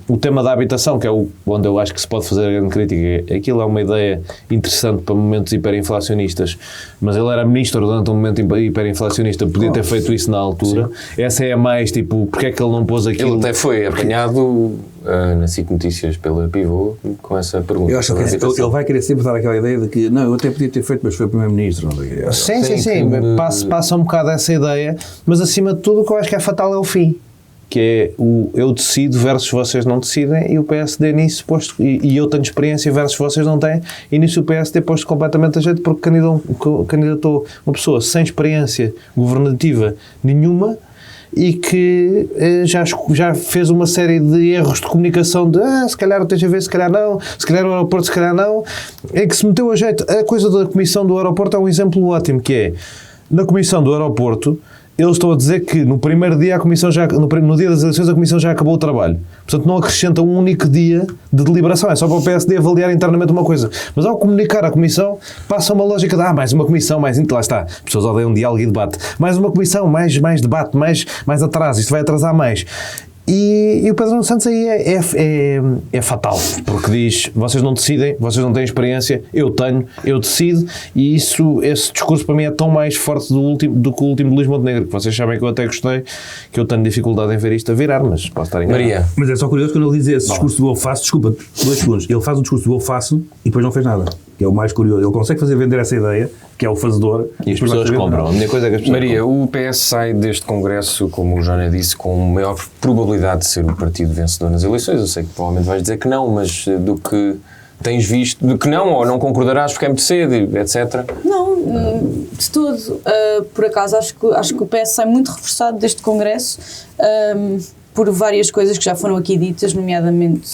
o tema da habitação, que é onde eu acho que se pode fazer a grande crítica. Aquilo é uma ideia interessante para momentos hiperinflacionistas, mas ele era ministro durante um momento hiperinflacionista, podia ter feito isso na altura. Sim. Essa é a mais, tipo, porque é que ele não pôs aquilo? Ele até foi apanhado na SIC Notícias pela Pivô com essa pergunta. Eu acho que ele vai querer sempre dar aquela ideia de que, não, eu até podia ter feito, mas foi o Primeiro-Ministro. Sim. Passa um bocado essa ideia, mas acima de tudo o que eu acho que é fatal é o fim. Que é o eu decido versus vocês não decidem, e o PSD nisso posto, e eu tenho experiência versus vocês não têm, e nisso o PSD posto completamente a jeito, porque candidatou uma pessoa sem experiência governativa nenhuma e que já fez uma série de erros de comunicação de se calhar o TGV, se calhar não, se calhar o aeroporto, se calhar não, em que se meteu a jeito. A coisa da comissão do aeroporto é um exemplo ótimo, que é, na comissão do aeroporto, eles estão a dizer que no primeiro dia no dia das eleições a Comissão já acabou o trabalho. Portanto, não acrescenta um único dia de deliberação. É só para o PSD avaliar internamente uma coisa. Mas ao comunicar à Comissão, passa uma lógica de mais uma Comissão, lá está. As pessoas odeiam diálogo e debate. Mais uma Comissão, mais debate, mais atraso. Isto vai atrasar mais. E o Pedro Nuno Santos aí é fatal, porque diz, vocês não decidem, vocês não têm experiência, eu tenho, eu decido, e esse discurso para mim é tão mais forte do que o último de Luís Montenegro, que vocês sabem que eu até gostei, que eu tenho dificuldade em ver isto a virar, mas posso estar enganado. Maria. Mas é só curioso quando ele diz esse discurso do eu faço, desculpa, 2 segundos, ele faz um discurso do eu faço e depois não fez nada, que é o mais curioso, ele consegue vender essa ideia, que é o fazedor, e as pessoas compram. A minha coisa é que as pessoas Maria, compram. o PS sai deste congresso, como o Jana disse, com maior probabilidade de ser o partido vencedor nas eleições. Eu sei que provavelmente vais dizer que não, mas do que tens visto, do que não, ou não concordarás porque é muito cedo, etc. Não, de todo. Por acaso, acho que o PS sai muito reforçado deste congresso, por várias coisas que já foram aqui ditas, nomeadamente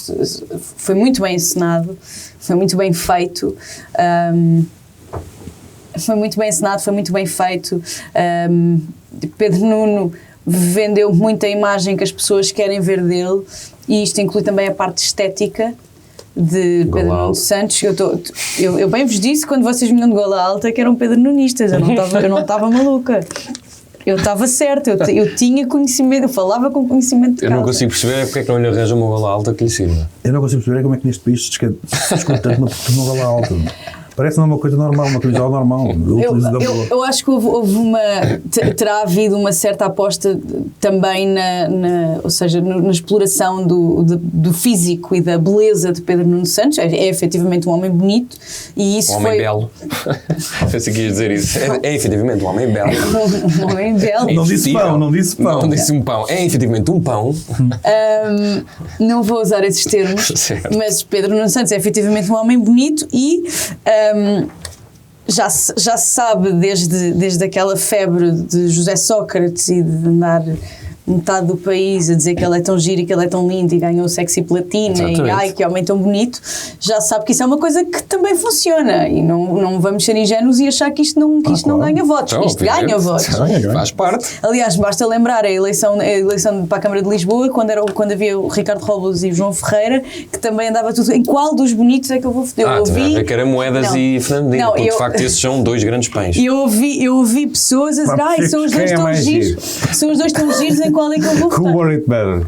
foi muito bem encenado, foi muito bem feito. Foi muito bem encenado, foi muito bem feito. Pedro Nuno vendeu muita imagem que as pessoas querem ver dele, e isto inclui também a parte estética de Pedro Nuno Santos. Eu bem vos disse quando vocês vinham de gola alta que eram Pedro Nunistas, eu não estava maluca. Eu estava certa, eu tinha conhecimento, eu falava com conhecimento de causa. Eu não consigo perceber porque é que não lhe arranja uma gola alta que lhe sirva. Eu não consigo perceber como é que neste país se escuta tanto uma gola alta. Parece não uma coisa normal, uma camisola normal. Eu acho que terá havido uma certa aposta também ou seja, na exploração do físico e da beleza de Pedro Nuno Santos. É efetivamente um homem bonito, e isso homem belo. Pensei que ias dizer isso. É efetivamente um homem belo. Um homem belo. Não disse pão. Não disse um pão. É efetivamente um pão. Não vou usar esses termos, mas Pedro Nuno Santos é efetivamente um homem bonito e já se sabe desde aquela febre de José Sócrates e de andar metade do país a dizer que ele é tão giro e que ele é tão lindo e ganhou sexy platina. Exatamente. E ai, que homem tão bonito, já sabe que isso é uma coisa que também funciona, e não vamos ser ingênuos e achar que isto não ganha votos. Então, isto ganha votos. Faz parte. Aliás, basta lembrar a eleição para a Câmara de Lisboa, quando havia o Ricardo Robles e o João Ferreira, que também andava tudo, em qual dos bonitos é que eu vou foder? Eu ouvi que era Moedas e Fernandinho, porque de facto esses são 2 grandes pães. Eu ouvi pessoas a dizer, são os dois tão giros, são os dois tão giros, em qual é que eu vou votar? Who wore it better?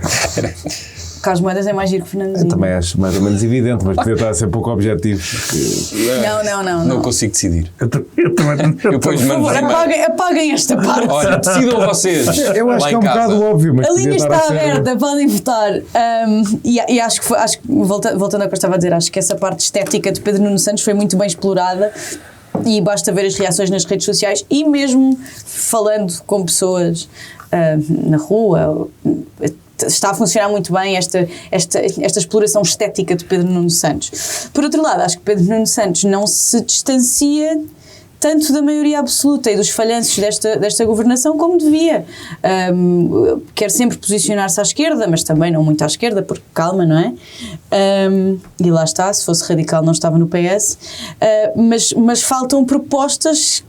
Carlos Moedas é mais giro que Fernandinho. Eu também acho mais ou menos evidente, mas podia estar a ser pouco objetivo. Não consigo decidir. Eu também. Por favor, apaguem esta parte. Olha, decidam vocês. Eu acho que é um bocado óbvio, mas a linha está aberta, podem votar. E acho que voltando ao que eu estava a dizer, acho que essa parte estética de Pedro Nuno Santos foi muito bem explorada. E basta ver as reações nas redes sociais, e mesmo falando com pessoas na rua, está a funcionar muito bem esta exploração estética de Pedro Nuno Santos. Por outro lado, acho que Pedro Nuno Santos não se distancia tanto da maioria absoluta e dos falhanços desta governação como devia. Quer sempre posicionar-se à esquerda, mas também não muito à esquerda, porque calma, não é? E lá está, se fosse radical não estava no PS. Mas faltam propostas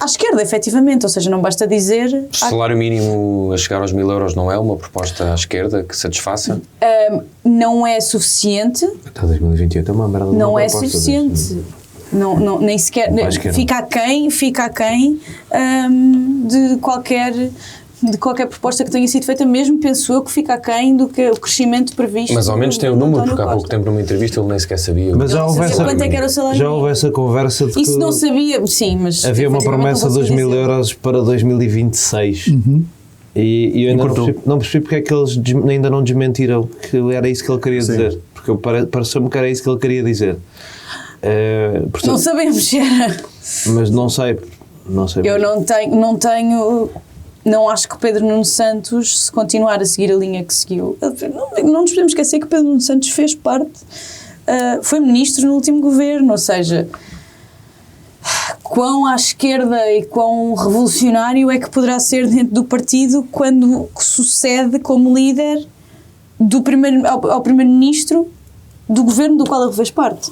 à esquerda, efetivamente, ou seja, não basta dizer... O salário mínimo a chegar aos 1.000 euros não é uma proposta à esquerda que satisfaça? Não é suficiente. Até 2028 é uma merda. Não é suficiente. Não, nem sequer. Fica aquém de qualquer proposta que tenha sido feita, mesmo penso eu que fica aquém do que o crescimento previsto. Mas ao menos tem o número, porque há pouco tempo numa entrevista ele nem sequer sabia. Mas já houve quanto é que era o salário já mínimo? houve essa conversa de que Isso não sabia, sim, mas... havia uma efetivamente, promessa não de 2.000 consigo dizer. euros para 2026. E eu ainda não percebi porque é que eles ainda não desmentiram que era isso que ele queria dizer. Porque pareceu-me que era isso que ele queria dizer. Portanto, Não sabemos, era. mas não sei. Eu não acho que o Pedro Nuno Santos, se continuar a seguir a linha que seguiu, não nos podemos esquecer que Pedro Nuno Santos fez parte, foi ministro no último governo, ou seja, quão à esquerda e quão revolucionário é que poderá ser dentro do partido quando sucede como líder ao primeiro-ministro do governo do ele fez parte.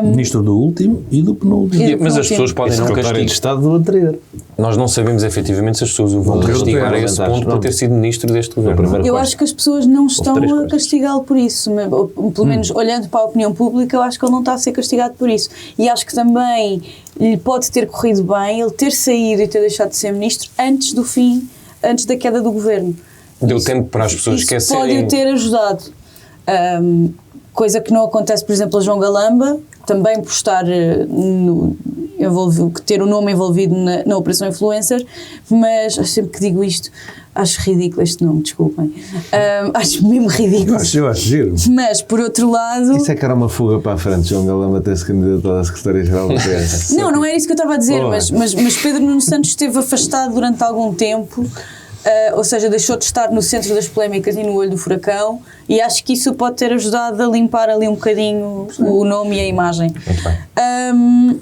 Ministro do último e do penúltimo. Mas as pessoas podem não Secretário de castigar. Estado do anterior. Nós não sabemos efetivamente se as pessoas o vão castigar a esse ponto por ter sido ministro deste governo. Eu acho que as pessoas não estão três a coisas. castigá-lo por isso, ou pelo menos olhando para a opinião pública, eu acho que ele não está a ser castigado por isso. E acho que também lhe pode ter corrido bem ele ter saído e ter deixado de ser ministro antes da queda do governo. Deu tempo para as pessoas Isso esquecerem. pode o ter ajudado. Coisa que não acontece, por exemplo, a João Galamba, também por estar ter o nome envolvido na Operação Influencer, mas sempre que digo isto, acho ridículo este nome, desculpem. Acho mesmo ridículo. Eu acho giro. Mas, por outro lado... Isso é que era uma fuga para a frente, João Galamba ter-se candidatado à Secretaria-Geral do PS. Não era isso que eu estava a dizer, Oh. mas Pedro Nuno Santos esteve afastado durante algum tempo, ou seja, deixou de estar no centro das polémicas e no olho do furacão, e acho que isso pode ter ajudado a limpar ali um bocadinho o nome e a imagem. Muito bem.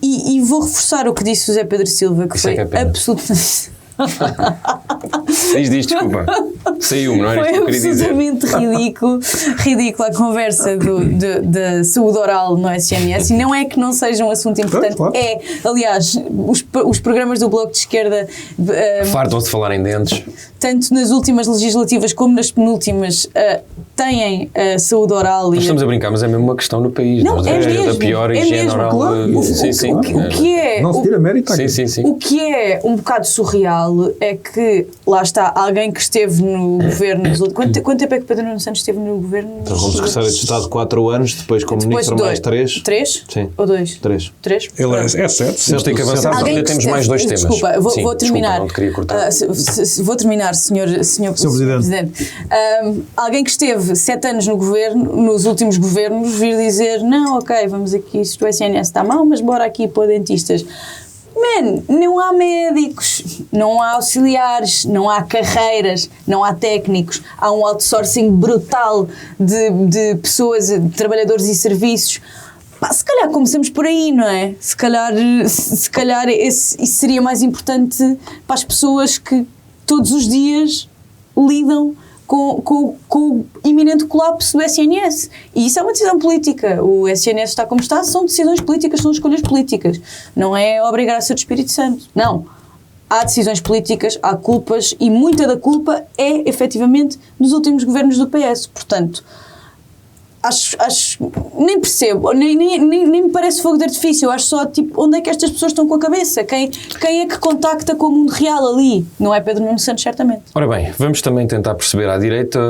E vou reforçar o que disse o Zé Pedro Silva, que Isso é foi que é pena. absolutamente... Diz, desculpa. Saiu-me, não era isto que eu Foi queria dizer. absolutamente ridícula a conversa da saúde oral no SNS, e não é que não seja um assunto importante, Claro. Aliás, os programas do Bloco de Esquerda, Fartam-se de falar em dentes. tanto nas últimas legislativas como nas penúltimas, têm saúde oral. Nós estamos a brincar, mas é mesmo uma questão no país. Não, Nós é temos mesmo, a pior é higiene mesmo, oral. claro. Sim. O que é... Não se tira mérito aqui. Sim. O que é um bocado surreal é que, lá está, alguém que esteve no governo... Quanto tempo é que Pedro Nuno Santos esteve no governo? Então, como secretário de Estado 4 anos, depois como ministro mais 3. 3? Sim. Ou 2? 3. Ele é 7. Temos de ter que avançar porque ainda temos mais 2 temas. Desculpa, vou Sim, terminar. Desculpa, não te queria cortar. Vou terminar, senhor Presidente. Alguém que esteve 7 anos no governo, nos últimos governos, vir dizer: não, ok, vamos aqui, isto o SNS está mal, mas bora aqui para dentistas. Não há médicos, não há auxiliares, não há carreiras, não há técnicos, há um outsourcing brutal de pessoas, de trabalhadores e serviços. Se calhar começamos por aí, não é? Se calhar isso seria mais importante para as pessoas que todos os dias lidam com o iminente colapso do SNS. E isso é uma decisão política. O SNS está como está, são decisões políticas, são escolhas políticas. Não é obrigar a ser do Espírito Santo. Não. Há decisões políticas, há culpas, e muita da culpa é, efetivamente, dos últimos governos do PS. Portanto, acho nem percebo, nem me parece fogo de artifício. Eu acho só, tipo, onde é que estas pessoas estão com a cabeça? Quem é que contacta com o mundo real ali? Não é Pedro Nuno Santos, certamente. Ora bem, vamos também tentar perceber à direita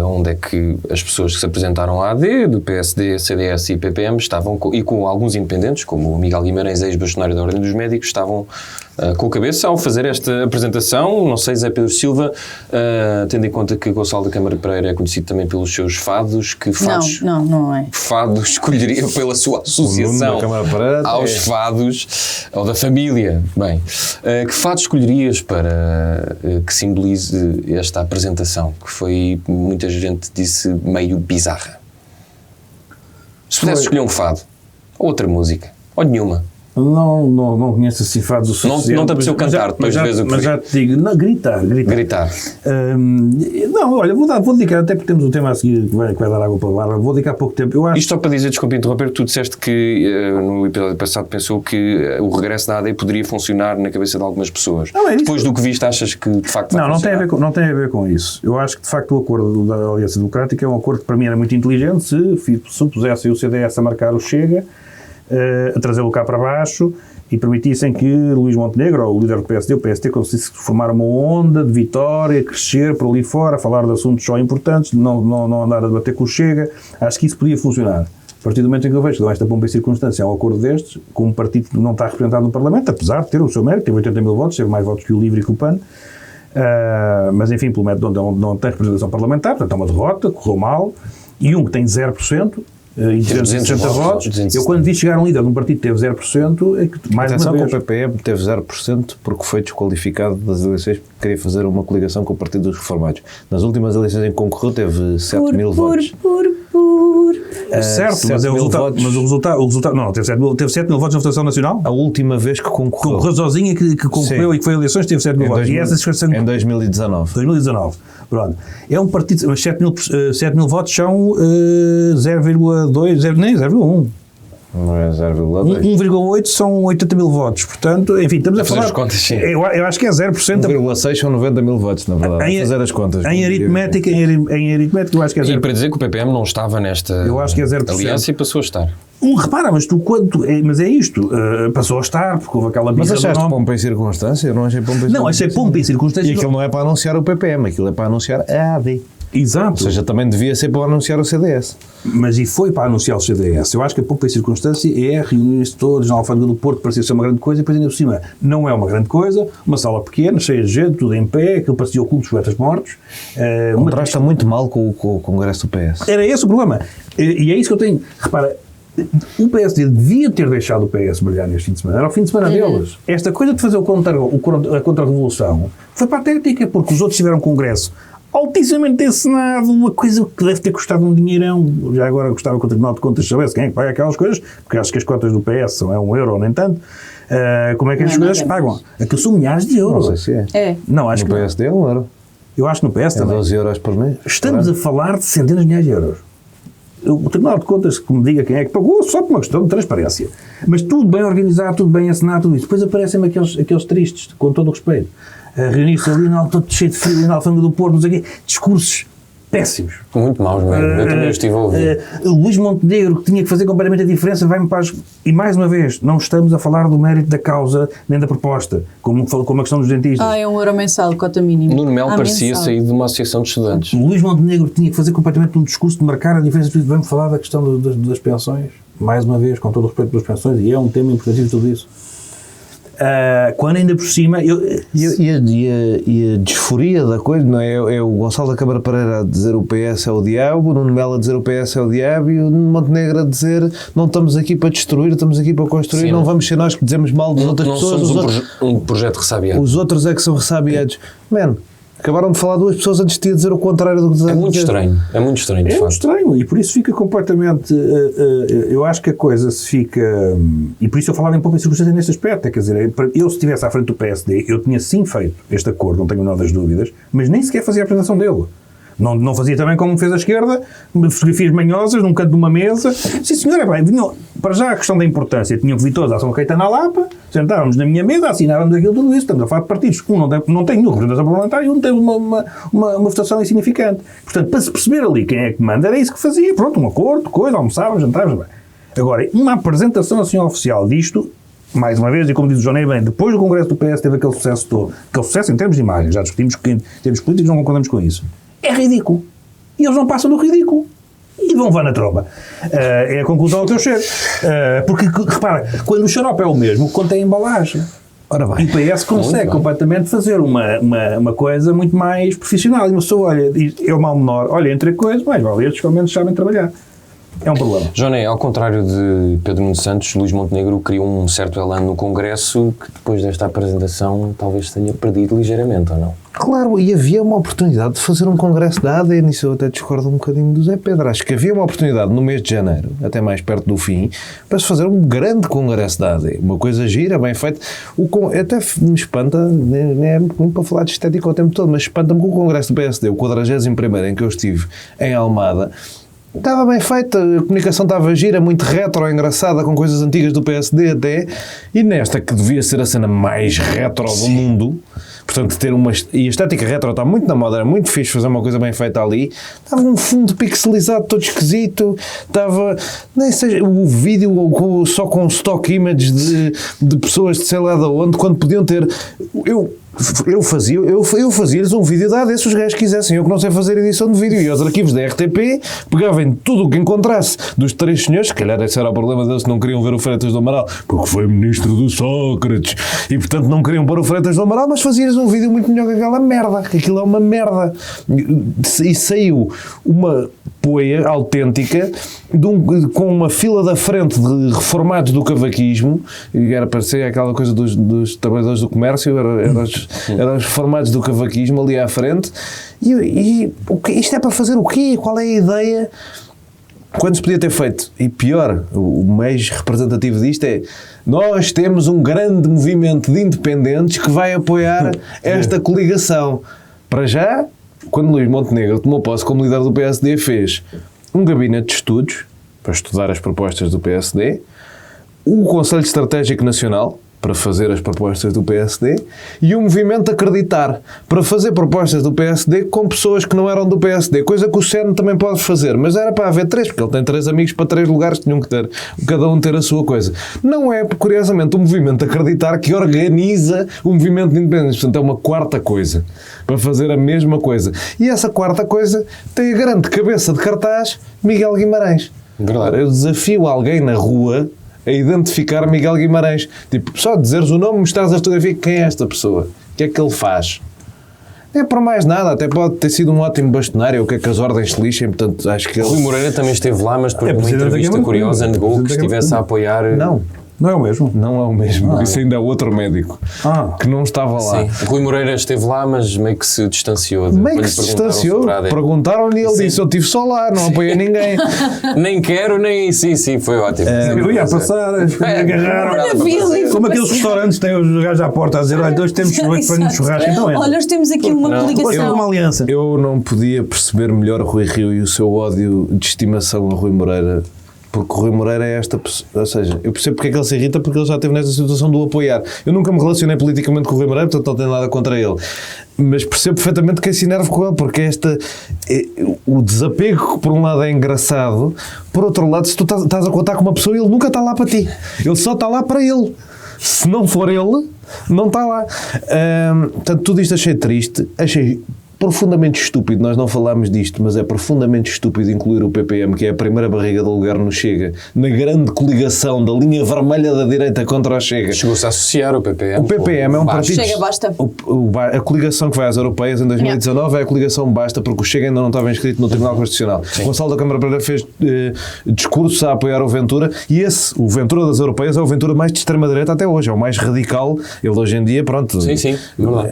onde é que as pessoas que se apresentaram à AD, do PSD, CDS e PPM, estavam e com alguns independentes, como o Miguel Guimarães, ex-bastonário da Ordem dos Médicos, estavam com a cabeça ao fazer esta apresentação. Não sei, Zé Pedro Silva, tendo em conta que Gonçalo da Câmara Pereira é conhecido também pelos seus fados, que fados... Não é. Fado escolheria pela sua associação da Câmara Pereira, aos fados, ou da família. Bem, que fado escolherias para que simbolize esta apresentação, que foi, muita gente disse, meio bizarra? Se pudesse escolher um fado, ou outra música, ou nenhuma. Não conheço assim fados o suficiente. Não te apeteceu cantar, depois de vez o que mas já te digo, não, gritar. Não, olha, vou dedicar, até porque temos um tema a seguir que vai dar água para a barba, vou dedicar pouco tempo. Eu acho... Isto só para dizer, desculpa interromper, tu disseste que no episódio passado pensou que o regresso da AD poderia funcionar na cabeça de algumas pessoas. Depois do que viste, achas que de facto vai funcionar? Não tem a ver com isso. Eu acho que de facto o acordo da Aliança Democrática é um acordo que para mim era muito inteligente se pusessem o CDS a marcar o Chega, a trazê-lo cá para baixo e permitissem que Luís Montenegro, o líder do PSD, o PST, conseguisse formar uma onda de vitória, crescer por ali fora, falar de assuntos só importantes, não andar a debater com o Chega. Acho que isso podia funcionar. A partir do momento em que eu vejo que esta pompa e circunstância é um acordo destes, com um partido que não está representado no Parlamento, apesar de ter o seu mérito, teve 80 mil votos, teve mais votos que o LIVRE e que o PAN, mas enfim, pelo método onde não tem representação parlamentar, portanto é uma derrota, correu mal, e um que tem 0%, e 260 votos. Eu quando vi chegar um líder de um partido que teve 0%, é que mais atenção uma vez... que o PPE teve 0% porque foi desqualificado das eleições porque queria fazer uma coligação com o Partido dos Reformados. Nas últimas eleições em que concorreu teve 7 mil votos. Certo, mas o resultado... Não, teve 7 mil votos na votação nacional? A última vez que concorreu. Concorreu sozinha, que concorreu. Sim. E que foi a eleições, teve 7 mil votos. E essas em 2019. 2019. Pronto. É um partido... Mas 7 mil votos são 0,2, nem 0,1. Não é 0,2. 1,8 são 80 mil votos. Portanto, enfim, estamos a falar... As contas, sim. Eu acho que é 0%. 1,6 são 90 mil votos, na verdade. Fazer as contas. Em aritmética, eu acho que é 0%. E para dizer que o PPM não estava nesta aliança e passou a estar. Repara, mas tu mas é isto, passou a estar, porque houve aquela birra. Mas achaste pompa em circunstância? Eu não achei pompa em circunstância. Não, achei pompa em circunstância. E aquilo não é para anunciar o PPM, aquilo é para anunciar a AD. Exato. Ou seja, também devia ser para anunciar o CDS. Mas e foi para anunciar o CDS. Eu acho que a pompa em circunstância é reunir-se todos na Alfândega do Porto, parecia ser uma grande coisa, e depois ainda por cima não é uma grande coisa, uma sala pequena, cheia de gente, tudo em pé, aquilo parecia o clube dos poetas mortos. Contrasta muito mal com o Congresso do PS. Era esse o problema. E é isso que eu tenho. Repara, o PSD devia ter deixado o PS brilhar neste fim de semana. Era o fim de semana deles. Esta coisa de fazer a contra-revolução foi patética, porque os outros tiveram congresso altíssimamente encenado, uma coisa que deve ter custado um dinheirão. Já agora gostava que o Tribunal de Contas soubesse quem é que paga aquelas coisas, porque acho que as cotas do PS são €1 ou nem tanto. Como é que as coisas pagam? Aquilo são milhares de euros. Não sei se é. Não, acho no que PSD é €1. Eu acho que no PS também. 12 euros por mês. Estamos a falar de centenas de milhares de euros. O Tribunal de Contas que me diga quem é que pagou, só por uma questão de transparência. Mas tudo bem organizado, tudo bem assinado, tudo isso. Depois aparecem-me aqueles tristes, com todo o respeito, a reunir-se ali, todo cheio de frio, na Alfândega do Porto, não sei o quê, discursos péssimos. Muito maus, mesmo. Eu também estive a ouvir. Luís Montenegro, que tinha que fazer completamente a diferença, vai-me para as... E mais uma vez, não estamos a falar do mérito da causa, nem da proposta, como a questão dos dentistas. É €1 mensal, cota mínima. Nuno Melo parecia sair de uma associação de estudantes. Luís Montenegro tinha que fazer completamente um discurso de marcar a diferença. Vamos falar da questão das pensões, mais uma vez, com todo o respeito pelas pensões, e é um tema importante de tudo isso. Quando ainda por cima... E a disforia da coisa, não é? É o Gonçalo da Câmara Pereira a dizer o PS é o diabo, o Nuno Melo a dizer o PS é o diabo e o Montenegro a dizer não estamos aqui para destruir, estamos aqui para construir. Sim, não vamos ser nós que dizemos mal das outras pessoas. Não somos um projeto ressabiado. Os outros é que são ressabiados. Man, acabaram de falar 2 pessoas antes de dizer o contrário do que dizer. É muito estranho, de facto. É muito estranho, e por isso fica completamente... eu acho que a coisa se fica... E por isso eu falava em pouco em circunstância nesse aspecto. Quer dizer, eu se estivesse à frente do PSD, eu tinha sim feito este acordo, não tenho a menor das dúvidas, mas nem sequer fazia a apresentação dele. Não fazia também como fez a esquerda, fotografias manhosas num canto de uma mesa. Sim, senhora, vinham, para já a questão da importância, tinham que vir todos à São Caetano à Lapa, sentávamos na minha mesa, assinávamos aquilo, tudo isso, estamos a falar de partidos. Um não tem nenhuma representação parlamentar e um tem uma votação insignificante. Portanto, para se perceber ali quem é que manda, era isso que fazia. Pronto, um acordo, coisa, almoçávamos, jantávamos. Agora, uma apresentação assim oficial disto, mais uma vez, e como diz o João Ney bem, depois do Congresso do PS teve aquele sucesso todo, aquele sucesso em termos de imagem, já discutimos que em termos políticos não concordamos com isso. É ridículo. E eles não passam do ridículo. E vão na tromba. É a conclusão que eu chego. Porque, repara, quando o xarope é o mesmo, contém a embalagem. Ora bem. E o PS consegue completamente fazer uma coisa muito mais profissional. E uma pessoa, olha, é o mal menor, olha, entre coisas, mais vale estes que ao menos sabem trabalhar. É um problema. Joné, ao contrário de Pedro Nuno Santos, Luís Montenegro criou um certo elan no Congresso que depois desta apresentação talvez tenha perdido ligeiramente, ou não? Claro, e havia uma oportunidade de fazer um congresso da AD, nisso eu até discordo um bocadinho do Zé Pedro. Acho que havia uma oportunidade no mês de janeiro, até mais perto do fim, para se fazer um grande congresso da AD. Uma coisa gira, bem feita. Até me espanta, nem é muito para falar de estética o tempo todo, mas espanta-me que o congresso do PSD, o 41º em que eu estive em Almada, estava bem feita, a comunicação estava gira, muito retro, engraçada, com coisas antigas do PSD até, e nesta que devia ser a cena mais retro do mundo, portanto ter uma... E a estética retro está muito na moda, era muito fixe fazer uma coisa bem feita ali, estava um fundo pixelizado todo esquisito, estava... Nem sei, o vídeo só com stock images de pessoas de sei lá de onde, quando podiam ter... Eu fazia-lhes um vídeo da AD se os gajos quisessem. Eu que não sei fazer edição de vídeo. E aos arquivos da RTP pegava em tudo o que encontrasse dos três senhores, se calhar esse era o problema deles, não queriam ver o Freitas do Amaral, porque foi ministro do Sócrates e portanto não queriam pôr o Freitas do Amaral, mas fazia-lhes um vídeo muito melhor que aquela merda, que aquilo é uma merda. E saiu uma poeia autêntica com uma fila da frente de reformados do cavaquismo, e era parecer aquela coisa dos trabalhadores do comércio, eram os reformados do cavaquismo ali à frente, e isto é para fazer o quê? Qual é a ideia? Quando se podia ter feito, e pior, o mais representativo disto é: nós temos um grande movimento de independentes que vai apoiar esta coligação. Para já, quando Luís Montenegro tomou posse como líder do PSD, fez um gabinete de estudos para estudar as propostas do PSD, o Conselho Estratégico Nacional para fazer as propostas do PSD e o Movimento Acreditar para fazer propostas do PSD com pessoas que não eram do PSD, coisa que o CEN também pode fazer, mas era para haver três, porque ele tem 3 amigos para 3 lugares, tinham que ter, cada um ter a sua coisa. Não é, curiosamente, o Movimento Acreditar que organiza o movimento de independência, portanto é uma quarta coisa para fazer a mesma coisa. E essa quarta coisa tem a grande cabeça de cartaz Miguel Guimarães. Verdade. Eu desafio alguém na rua a identificar Miguel Guimarães. Tipo, só dizeres o nome, mostrares a fotografia, quem é esta pessoa? O que é que ele faz? Não é por mais nada, até pode ter sido um ótimo bastonário, o que é que as ordens se lixem, portanto, acho que ele... Rui Moreira também esteve lá, mas depois numa entrevista curiosa negou que estivesse a apoiar... Não é o mesmo? Não é o mesmo. Isso ainda é outro médico que não estava lá. Sim. Rui Moreira esteve lá, mas meio que se distanciou. Meio que se distanciou. Perguntaram-lhe e ele disse: eu estive só lá, não apoiei ninguém. Nem quero, nem... Sim, foi ótimo. Eu ia passar, agarraram. Como aqueles restaurantes têm os gajos à porta a dizer: olha, hoje temos para ir no churrasco. Então é. Olha, nós temos aqui uma coligação. Uma aliança. Eu não podia perceber melhor o Rui Rio e o seu ódio de estimação a Rui Moreira. Porque o Rui Moreira é esta pessoa, ou seja, eu percebo porque é que ele se irrita, porque ele já esteve nesta situação de o apoiar. Eu nunca me relacionei politicamente com o Rui Moreira, portanto não tenho nada contra ele. Mas percebo perfeitamente quem se enerva com ele, porque o desapego, que por um lado é engraçado, por outro lado, se tu estás a contar com uma pessoa, ele nunca está lá para ti. Ele só está lá para ele. Se não for ele, não está lá. Portanto, tudo isto achei triste, achei profundamente estúpido, nós não falámos disto, mas é profundamente estúpido incluir o PPM, que é a primeira barriga do lugar no Chega, na grande coligação da linha vermelha da direita contra o Chega. Chegou-se a associar o PPM. O PPM é um partido... Chega, basta. A coligação que vai às europeias em 2019 é a coligação basta, porque o Chega ainda não estava inscrito no Tribunal Constitucional. O Gonçalo da Câmara Pereira fez discursos a apoiar o Ventura, e o Ventura das europeias é o Ventura mais de extrema-direita até hoje, é o mais radical. Ele hoje em dia, pronto... Sim, verdade.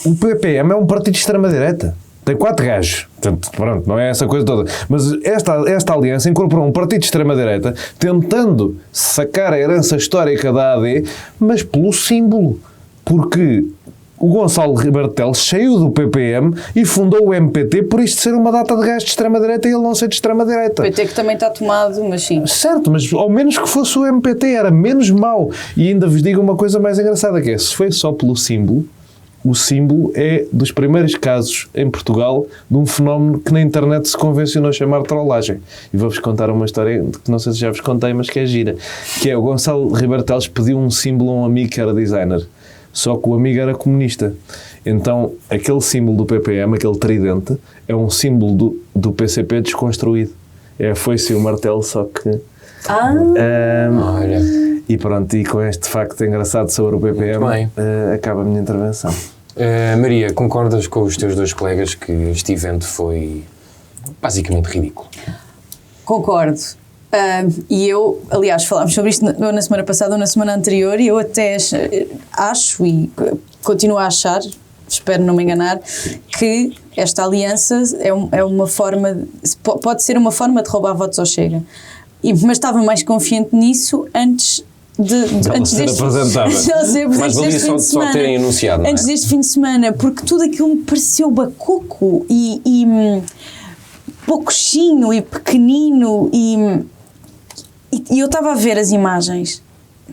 O PPM é um partido de extrema-direita. Tem 4 gajos. Portanto, pronto, não é essa coisa toda. Mas esta aliança incorporou um partido de extrema-direita tentando sacar a herança histórica da AD, mas pelo símbolo. Porque o Gonçalo Rebelo Teles saiu do PPM e fundou o MPT por isto ser uma data de gajos de extrema-direita e ele não ser de extrema-direita. O PT que também está tomado, mas sim. Certo, mas ao menos que fosse o MPT, era menos mau. E ainda vos digo uma coisa mais engraçada, que é, se foi só pelo símbolo, o símbolo é dos primeiros casos em Portugal de um fenómeno que na internet se convencionou chamar trollagem. E vou-vos contar uma história que não sei se já vos contei, mas que é gira. Que é, o Gonçalo Rebelo Teles pediu um símbolo a um amigo que era designer. Só que o amigo era comunista. Então, aquele símbolo do PPM, aquele tridente, é um símbolo do PCP desconstruído. É a foice e o martelo, só que... Olha. E pronto, e com este facto engraçado sobre o PPM, acaba a minha intervenção. Maria, concordas com os teus dois colegas que este evento foi basicamente ridículo? Concordo. E eu, aliás, falámos sobre isto na semana passada ou na semana anterior, e eu até acho e continuo a achar, espero não me enganar, que esta aliança é uma forma, pode ser uma forma de roubar votos ao Chega. Mas estava mais confiante nisso antes ser apresentada. Mas valia só terem anunciado, não é? Antes deste fim de semana, porque tudo aquilo me pareceu bacoco e pouquinho e pequenino e eu estava a ver as imagens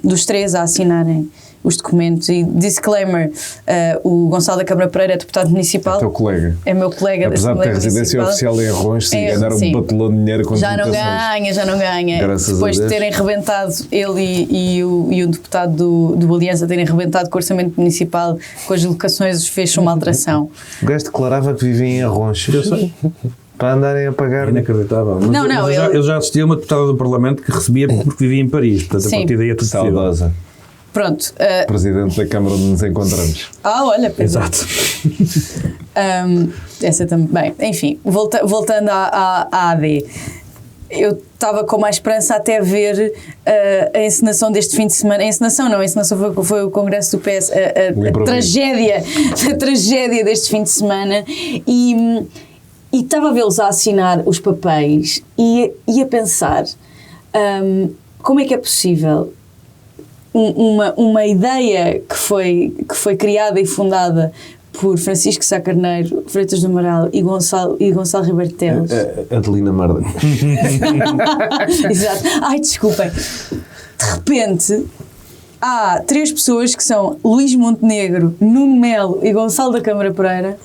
dos três a assinarem os documentos e disclaimer, o Gonçalo da Câmara Pereira é deputado municipal. É teu colega. É meu colega. Apesar de ter residência oficial em Arrões, se ganhar um batelão de dinheiro com já não ganha. Graças depois a Deus. de terem rebentado, ele e o deputado do Aliança terem rebentado com o orçamento municipal, com as locações, fez uma alteração. O gajo declarava que vivia em Arronches. Eu sei. Para andarem a pagar. Inacreditável. Mas eu já assisti a uma deputada do Parlamento que recebia porque vivia em Paris. Portanto, Sim. a partir daí é tudo possível. Saudosa. Pronto. Presidente da Câmara onde nos encontramos. Olha, Exato. essa também. Bem, enfim, voltando à AD. Eu estava com mais esperança até ver a encenação deste fim de semana. A encenação foi o congresso do PS. A tragédia deste fim de semana. E estava a vê-los a assinar os papéis e a pensar como é que é possível uma ideia que foi criada e fundada por Francisco Sá Carneiro, Freitas do Amaral e Gonçalo Ribeiro Teles. Adelina Marda. Exato. Ai, desculpem. De repente, há três pessoas que são Luís Montenegro, Nuno Melo e Gonçalo da Câmara Pereira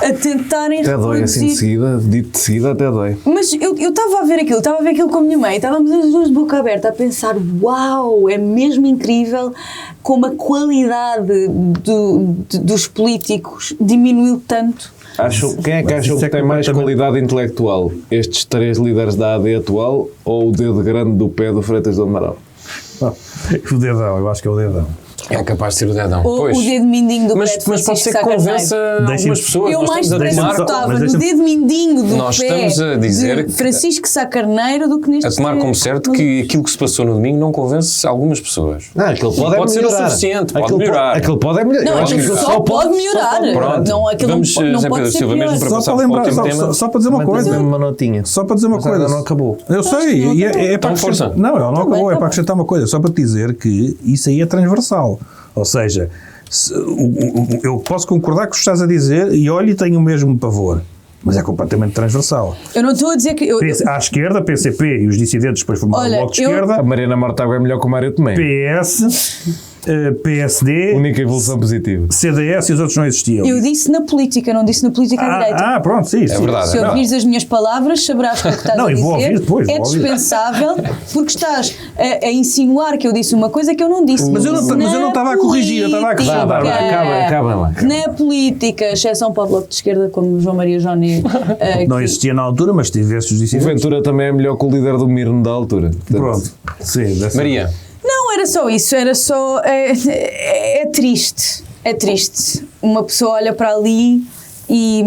a tentarem Até dói assim de seguida, dito de seguida, até dói. Mas eu estava a ver aquilo com a minha mãe, estávamos as duas de boca aberta a pensar, uau, é mesmo incrível como a qualidade dos políticos diminuiu tanto. Quem é que acham que tem mais qualidade intelectual? Estes três líderes da AD atual ou o dedo grande do pé do Freitas do Amaral? O dedão, eu acho que é o dedão. É capaz de ser o dedão. Ou Pois. o dedo mindinho do pé Mas de Francisco pode ser que Sá Carneiro. convença algumas pessoas. Eu Nós mais estamos a depressa tomar- votava mas no deixa-me- dedo mindinho do Nós pé estamos a dizer de que- Francisco Sá Carneiro do que neste a tomar como certo que aquilo que se passou no domingo não convence algumas pessoas. Não, aquilo Pode ser o melhorar. suficiente, pode Aquilo melhorar. Aquilo pode melhorar. Não, Eu acho aquilo que só pode melhorar. Pronto. Não, aquilo Vamos, não Zé pode Pedro ser Silva, pior. mesmo para Só passar para para o lembrar, último tema. só para dizer uma coisa. Mantém uma notinha. Só para dizer uma Mas ainda coisa. não acabou. Eu sei, não e acabou. é para Então, acrescentar. força. Não, ela não Tá bem, acabou, é tá para bem. acrescentar uma coisa, só para te dizer que isso aí é transversal. Ou seja, eu posso concordar com o que estás a dizer e olha, tenho o mesmo pavor. Mas é completamente transversal. Eu não estou a dizer que... À esquerda, PCP e os dissidentes depois formaram o Olha, Bloco de eu- Esquerda, A Mariana Mortágua é melhor que o Mário Tomé. PS, PSD, Única evolução positiva. CDS e os outros não existiam. Eu disse na política, não disse na política à direita. Pronto, sim. sim. verdade. Se ouvires as minhas palavras, saberás que o que estás Não, a eu vou dizer ouvir depois, é vou ouvir. dispensável, porque estás a insinuar que eu disse uma coisa que eu não disse. Mas eu não estava a corrigir, eu estava a acrescentar. Acaba lá. Na política, exceção para o Bloco de Esquerda, como João Maria Johnny. Não existia na altura, mas tivesse os O dissidentes. Ventura também é melhor que o líder do Mirno da altura. Portanto, Pronto. Sim, dessa- Maria, Não, era só isso, era só. É triste. É triste. Uma pessoa olha para ali e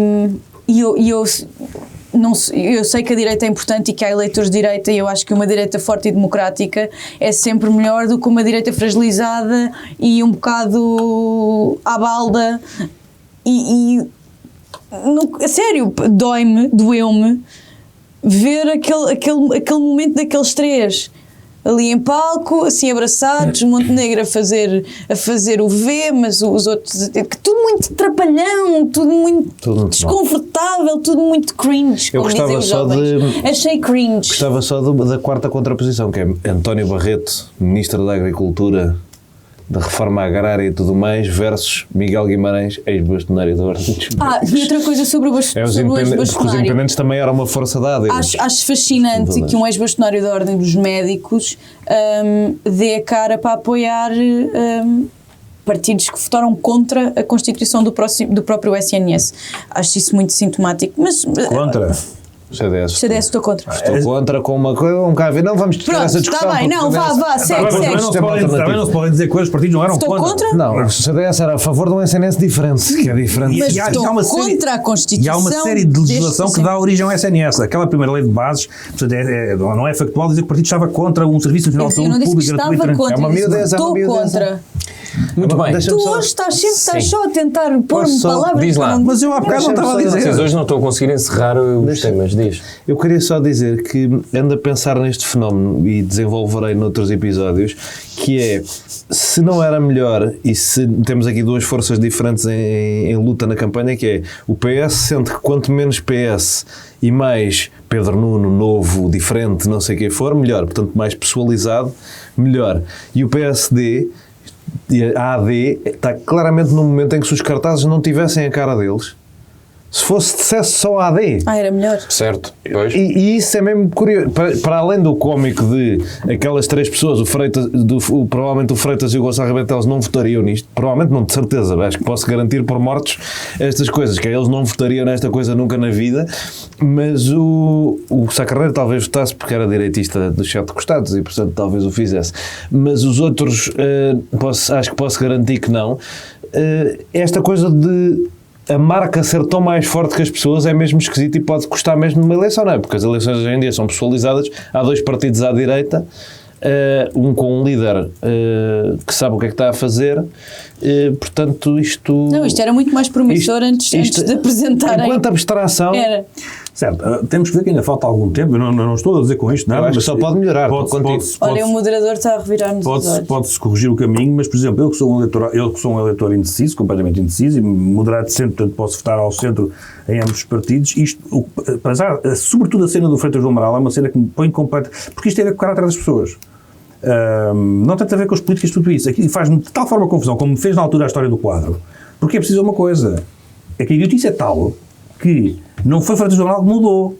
eu sei que a direita é importante e que há eleitores de direita, e eu acho que uma direita forte e democrática é sempre melhor do que uma direita fragilizada e um bocado à balda. A sério, doeu-me ver aquele momento daqueles três ali em palco, assim abraçados, Montenegro a fazer o V, mas os outros, tudo muito trapalhão, tudo muito desconfortável, tudo muito cringe, Eu como dizem gostava os só jovens. Achei cringe. Gostava só da quarta contraposição, que é António Barreto, Ministro da Agricultura, da Reforma Agrária e tudo mais, versus Miguel Guimarães, ex-bastonário da Ordem dos Médicos. E outra coisa sobre o É os independentes, porque os bastonário. independentes também eram uma força dada. Acho fascinante que um ex-bastonário da Ordem dos Médicos dê a cara para apoiar partidos que votaram contra a constituição do próprio SNS. Acho isso muito sintomático. Mas, Contra. CDS. CDS estou contra. Estou contra com uma coisa, um bocado. Não vamos discutir Pronto, essa discussão. está bem, porque não, o CDS vá, segue, Também segue. não se podem dizer coisas, os partidos não eram Estou contra? Não, o CDS era a favor de um SNS diferente, que é diferente. Mas E há estou uma série- contra a Constituição. E há uma série de legislação deste- que dá origem ao SNS. Aquela primeira lei de bases, portanto, não é factual dizer que o partido estava contra um serviço nacional de Eu não saúde disse que pública estava gratuito. contra. É uma eu disse que miudeza, é uma estou miudeza. contra. Muito bem. Deixa-me Tu só- hoje estás Sim. só a tentar pôr-me Posso só- palavras diz que lá. não... Mas eu há bocado não estava a Vocês dizer. hoje não estão a conseguir encerrar os temas, diz. Eu queria só dizer que ando a pensar neste fenómeno e desenvolverei noutros episódios, que é, se não era melhor, e se temos aqui duas forças diferentes em luta na campanha, que é o PS sente que quanto menos PS e mais Pedro Nuno, novo, diferente, não sei o que for, melhor. Portanto, mais pessoalizado, melhor. E o PSD... E a AD está claramente num momento em que se os cartazes não tivessem a cara deles, se dissesse só AD, Era melhor. Certo? Pois. e isso é mesmo curioso, para além do cómico de aquelas três pessoas, provavelmente o Freitas e o Gonçalo Rebelo Teles não votariam nisto, provavelmente não, de certeza, acho que posso garantir por mortos estas coisas, que eles não votariam nesta coisa nunca na vida, mas o Sá Carneiro talvez votasse porque era direitista dos sete costados e portanto talvez o fizesse, mas os outros acho que posso garantir que não. Esta coisa de a marca ser tão mais forte que as pessoas é mesmo esquisito e pode custar mesmo numa eleição, não é? Porque as eleições hoje em dia são pessoalizadas, há dois partidos à direita, um com um líder que sabe o que é que está a fazer, portanto isto... Não, isto era muito mais promissor antes de apresentarem. Enquanto abstração... Era. Certo, temos que ver que ainda falta algum tempo, eu não estou a dizer com isto nada, Eu acho que mas só pode melhorar, Olha, o moderador está a revirar-nos os olhos. Pode-se corrigir o caminho, mas, por exemplo, eu que sou um eleitor indeciso, completamente indeciso, e moderado de centro, portanto posso votar ao centro em ambos os partidos, sobretudo a cena do Freitas do Amaral é uma cena que me põe completa, porque isto tem a ver com o caráter das pessoas. Não tem a ver com as políticas, tudo isso. Aqui faz-me de tal forma confusão, como me fez na altura a história do quadro, porque é preciso uma coisa, é que a idiotice é tal que não foi Freitas do Amaral que mudou.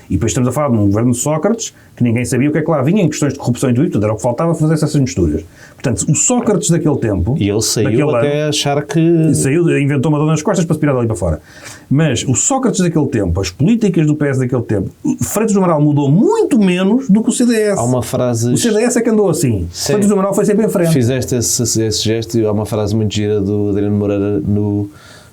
E depois estamos a falar de um governo de Sócrates que ninguém sabia o que é que lá vinha em questões de corrupção e tudo, tudo era o que faltava fazer essas misturas. Portanto, o Sócrates daquele tempo... E ele saiu até achar que... Saiu, inventou uma dor nas costas para se pirar dali para fora. Mas o Sócrates daquele tempo, as políticas do PS daquele tempo, Freitas do Amaral mudou muito menos do que o CDS. Há uma frase... O CDS é que andou assim. Freitas do Amaral foi sempre em frente. Fizeste esse gesto e há uma frase muito gira do Adriano Moreira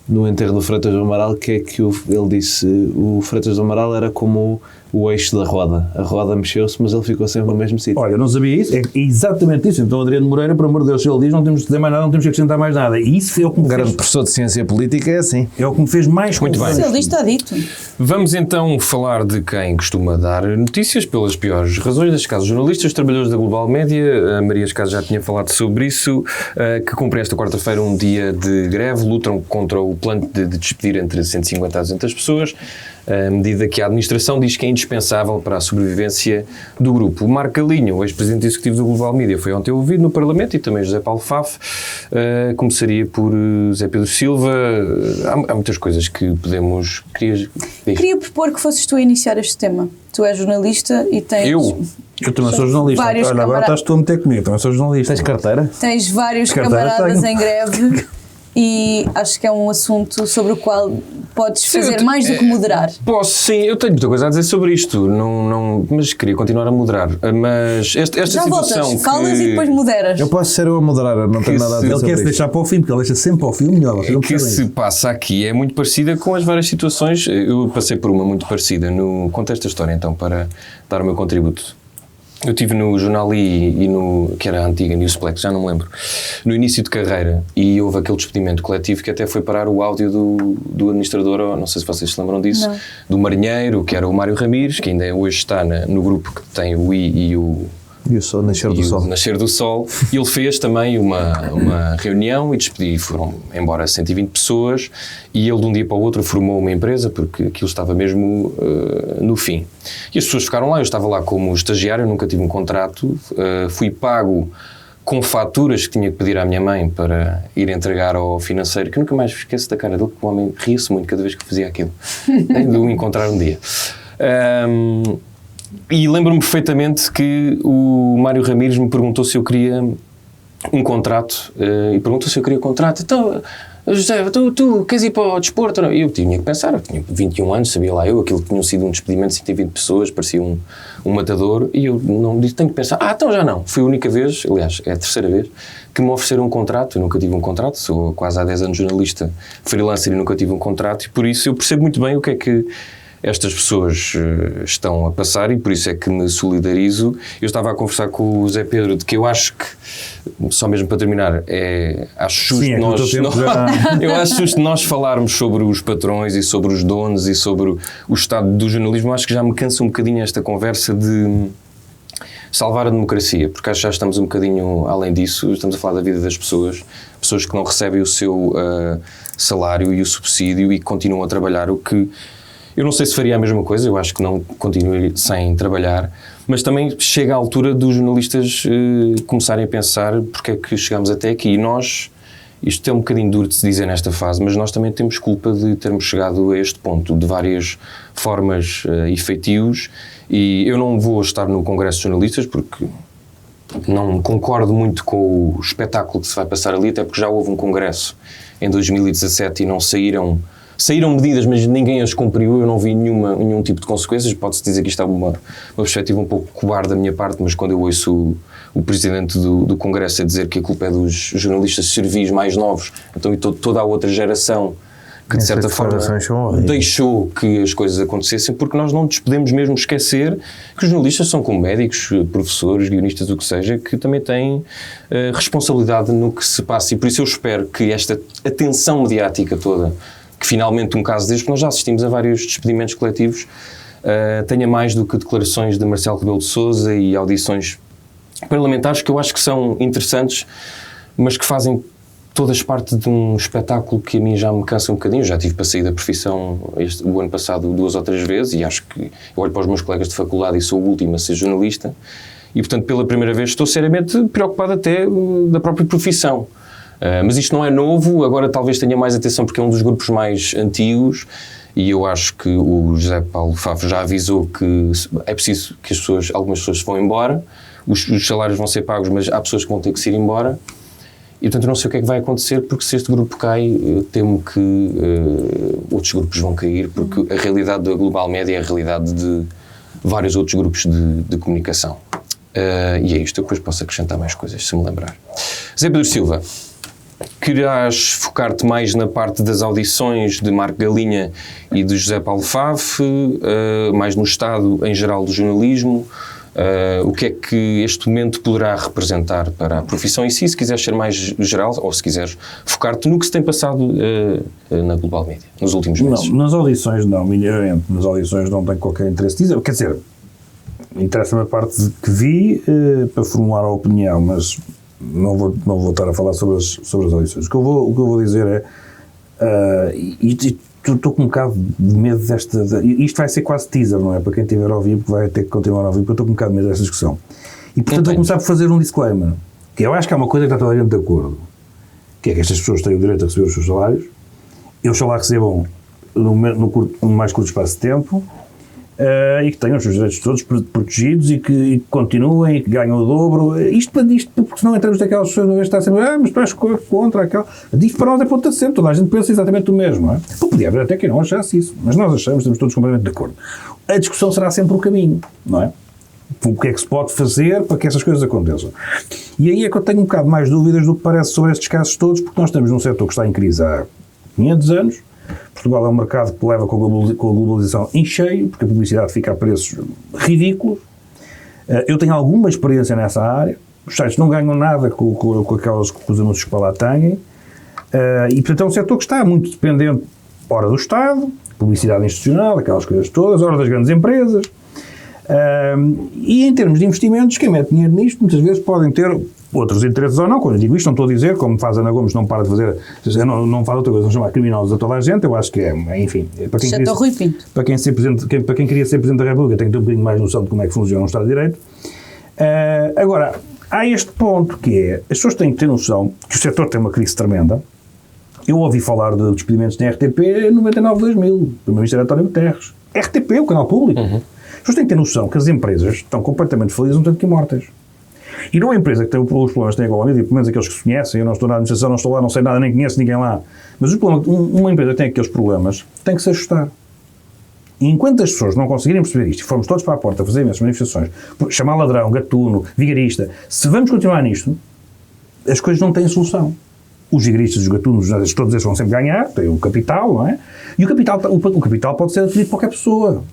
no enterro do Freitas do Amaral, que é que ele disse o Freitas do Amaral era como o eixo da roda. A roda mexeu-se, mas ele ficou sempre no mesmo sítio. Olha, eu não sabia isso. É exatamente isso. Então, Adriano Moreira, por amor de Deus, se ele diz, não temos que dizer mais nada, não temos que acrescentar mais nada. E isso é o que me Um grande fez... professor de ciência política é assim. É o que me fez mais Muito confusão. bem. Se ele diz, está dito. Vamos então falar de quem costuma dar notícias pelas piores razões, neste caso jornalistas, os trabalhadores da Global Média. A Maria Escada já tinha falado sobre isso, que cumprem esta quarta-feira um dia de greve, lutam contra o plano de despedir entre 150 a 200 pessoas, a medida que a administração diz que é indispensável para a sobrevivência do grupo. O Marco Calinho, o ex-presidente executivo da Global Media, foi ontem ouvido no Parlamento, e também José Paulo Faf. Começaria por Zé Pedro Silva. Há muitas coisas que podemos... Queria propor que fosses tu a iniciar este tema. Tu és jornalista e tens... Eu também sou jornalista. Vários Olha, agora estás tu a meter comigo. Também sou jornalista. Tens carteira? Tens vários Carteira camaradas tenho. em greve e acho que é um assunto sobre o qual podes fazer mais do que moderar. Posso, sim, eu tenho muita coisa a dizer sobre isto, mas queria continuar a moderar. Mas esta Já situação voltas, falas e depois moderas. Eu posso ser eu a moderar, não tenho nada a dizer Ele sobre quer se isto. deixar para o fim, porque ele deixa sempre ao fim o melhor. Vocês não que percebem se isso. passa aqui é muito parecida com as várias situações. Eu passei por uma muito parecida. Conto esta história então para dar o meu contributo. Eu estive no Jornal I que era a antiga Newsplex, já não me lembro, no início de carreira, e houve aquele despedimento coletivo que até foi parar o áudio do administrador, não sei se vocês se lembram disso, Não. do marinheiro, que era o Mário Ramires, que ainda hoje está no grupo que tem o I e o... E o sol, nascer do e o sol. Nascer do Sol, e ele fez também uma reunião e despediu, foram embora 120 pessoas, e ele de um dia para o outro formou uma empresa, porque aquilo estava mesmo no fim. E as pessoas ficaram lá, eu estava lá como estagiário, nunca tive um contrato, fui pago com faturas que tinha que pedir à minha mãe para ir entregar ao financeiro, que eu nunca mais esqueço da cara dele, porque o homem ria-se muito cada vez que fazia aquilo, de o encontrar um dia. E lembro-me perfeitamente que o Mário Ramires me perguntou se eu queria um contrato, e perguntou se eu queria contrato. Então, José, tu queres ir para o desporto? Eu tinha que pensar, eu tinha 21 anos, sabia lá eu, aquilo tinha sido um despedimento de 120 pessoas, parecia um matador, e eu não disse, tenho que pensar, então já não. Foi a única vez, aliás, é a terceira vez, que me ofereceram um contrato. Eu nunca tive um contrato, sou quase há 10 anos jornalista freelancer e nunca tive um contrato, e por isso eu percebo muito bem o que é que estas pessoas estão a passar, e por isso é que me solidarizo. Eu estava a conversar com o Zé Pedro de que eu acho que, só mesmo para terminar, acho justo eu acho justo nós falarmos sobre os patrões e sobre os donos e sobre o estado do jornalismo. Eu acho que já me cansa um bocadinho esta conversa de salvar a democracia, porque acho que já estamos um bocadinho além disso. Estamos a falar da vida das pessoas que não recebem o seu salário e o subsídio e que continuam a trabalhar, o que eu não sei se faria a mesma coisa, eu acho que não continuaria sem trabalhar, mas também chega a altura dos jornalistas começarem a pensar porque é que chegamos até aqui. E nós, isto é um bocadinho duro de se dizer nesta fase, mas nós também temos culpa de termos chegado a este ponto, de várias formas e feitios, e eu não vou estar no Congresso de Jornalistas porque não concordo muito com o espetáculo que se vai passar ali, até porque já houve um congresso em 2017 e não saíram medidas, mas ninguém as cumpriu. Eu não vi nenhum tipo de consequências. Pode-se dizer que isto é uma perspectiva um pouco cobarde da minha parte, mas quando eu ouço o presidente do Congresso a dizer que a culpa é dos jornalistas civis mais novos, então e toda a outra geração que de certa forma deixou que as coisas acontecessem, porque nós não nos podemos mesmo esquecer que os jornalistas são como médicos, professores, guionistas, o que seja, que também têm responsabilidade no que se passa, e por isso eu espero que esta atenção mediática toda, que finalmente um caso deste, que nós já assistimos a vários despedimentos coletivos, tenha mais do que declarações de Marcelo Rebelo de Sousa e audições parlamentares que eu acho que são interessantes, mas que fazem todas parte de um espetáculo que a mim já me cansa um bocadinho. Eu já tive para sair da profissão o ano passado 2 ou 3 vezes, e acho que eu olho para os meus colegas de faculdade e sou o último a ser jornalista, e portanto pela primeira vez estou seriamente preocupado até da própria profissão. Mas isto não é novo, agora talvez tenha mais atenção porque é um dos grupos mais antigos, e eu acho que o José Paulo Favo já avisou que é preciso que algumas pessoas vão embora, os salários vão ser pagos, mas há pessoas que vão ter que se ir embora, e portanto eu não sei o que é que vai acontecer, porque se este grupo cai, eu temo que outros grupos vão cair, porque a realidade da Global Média é a realidade de vários outros grupos de comunicação. E é isto, eu depois posso acrescentar mais coisas, se me lembrar. Zé Pedro Silva, querás focar-te mais na parte das audições de Marco Galinha e de José Paulo Favo, mais no estado em geral do jornalismo? O que é que este momento poderá representar para a profissão em si, se quiseres ser mais geral, ou se quiseres focar-te no que se tem passado na Global Média nos últimos meses? Não, nas audições não, minimamente. Nas audições não tenho qualquer interesse dizer. Quer dizer, interessa-me a parte que vi para formular a opinião, mas não vou estar a falar sobre as audições. O que eu vou dizer é, estou com um bocado de medo desta... Isto vai ser quase teaser, não é? Para quem estiver a ouvir, porque vai ter que continuar a ouvir, porque eu estou com um bocado de medo desta discussão. E portanto vou começar por fazer um disclaimer, que eu acho que há uma coisa que está toda a gente de acordo, que é que estas pessoas têm o direito a receber os seus salários, eles só lá recebam no mais curto espaço de tempo, e que tenham os seus direitos todos protegidos e que continuem e que ganham o dobro. Isto porque senão entramos daquelas pessoas uma vez está sempre, mas tu és contra aquela. Isto para nós é ponto sempre, toda a gente pensa exatamente o mesmo, não é? Podia haver até quem não achasse isso, mas nós achamos, estamos todos completamente de acordo. A discussão será sempre o caminho, não é? O que é que se pode fazer para que essas coisas aconteçam. E aí é que eu tenho um bocado mais dúvidas do que parece sobre estes casos todos, porque nós estamos num setor que está em crise há 500 anos. Portugal é um mercado que leva com a globalização em cheio, porque a publicidade fica a preços ridículos. Eu tenho alguma experiência nessa área. Os sites não ganham nada com aquelas que os anúncios que para lá têm. E, portanto, é um setor que está muito dependente, ora do Estado, publicidade institucional, aquelas coisas todas, ora das grandes empresas. E em termos de investimentos, quem mete dinheiro nisto muitas vezes podem ter outros interesses ou não. Quando eu digo isto, não estou a dizer, como faz Ana Gomes, não para de fazer, não faz outra coisa, não chamar criminosos a toda a gente. Eu acho que enfim, para quem queria ser Presidente da República tem que ter um bocadinho mais noção de como é que funciona o Estado de Direito. Agora, há este ponto que é, as pessoas têm que ter noção que o setor tem uma crise tremenda. Eu ouvi falar de despedimentos na RTP em 99-2000, do Ministério António Guterres. RTP, o canal público. As pessoas têm que ter noção que as empresas estão completamente falidas, um tanto que mortas. E não é uma empresa que tem os problemas que tem a Global Media, pelo menos aqueles que se conhecem, eu não estou na administração, não estou lá, não sei nada, nem conheço ninguém lá. Mas uma empresa que tem aqueles problemas tem que se ajustar. E enquanto as pessoas não conseguirem perceber isto, e formos todos para a porta a fazer imensas manifestações, chamar ladrão, gatuno, vigarista, se vamos continuar nisto, as coisas não têm solução. Os vigaristas, os gatunos, todos eles vão sempre ganhar, têm o capital, não é? E o capital pode ser adquirido por qualquer pessoa.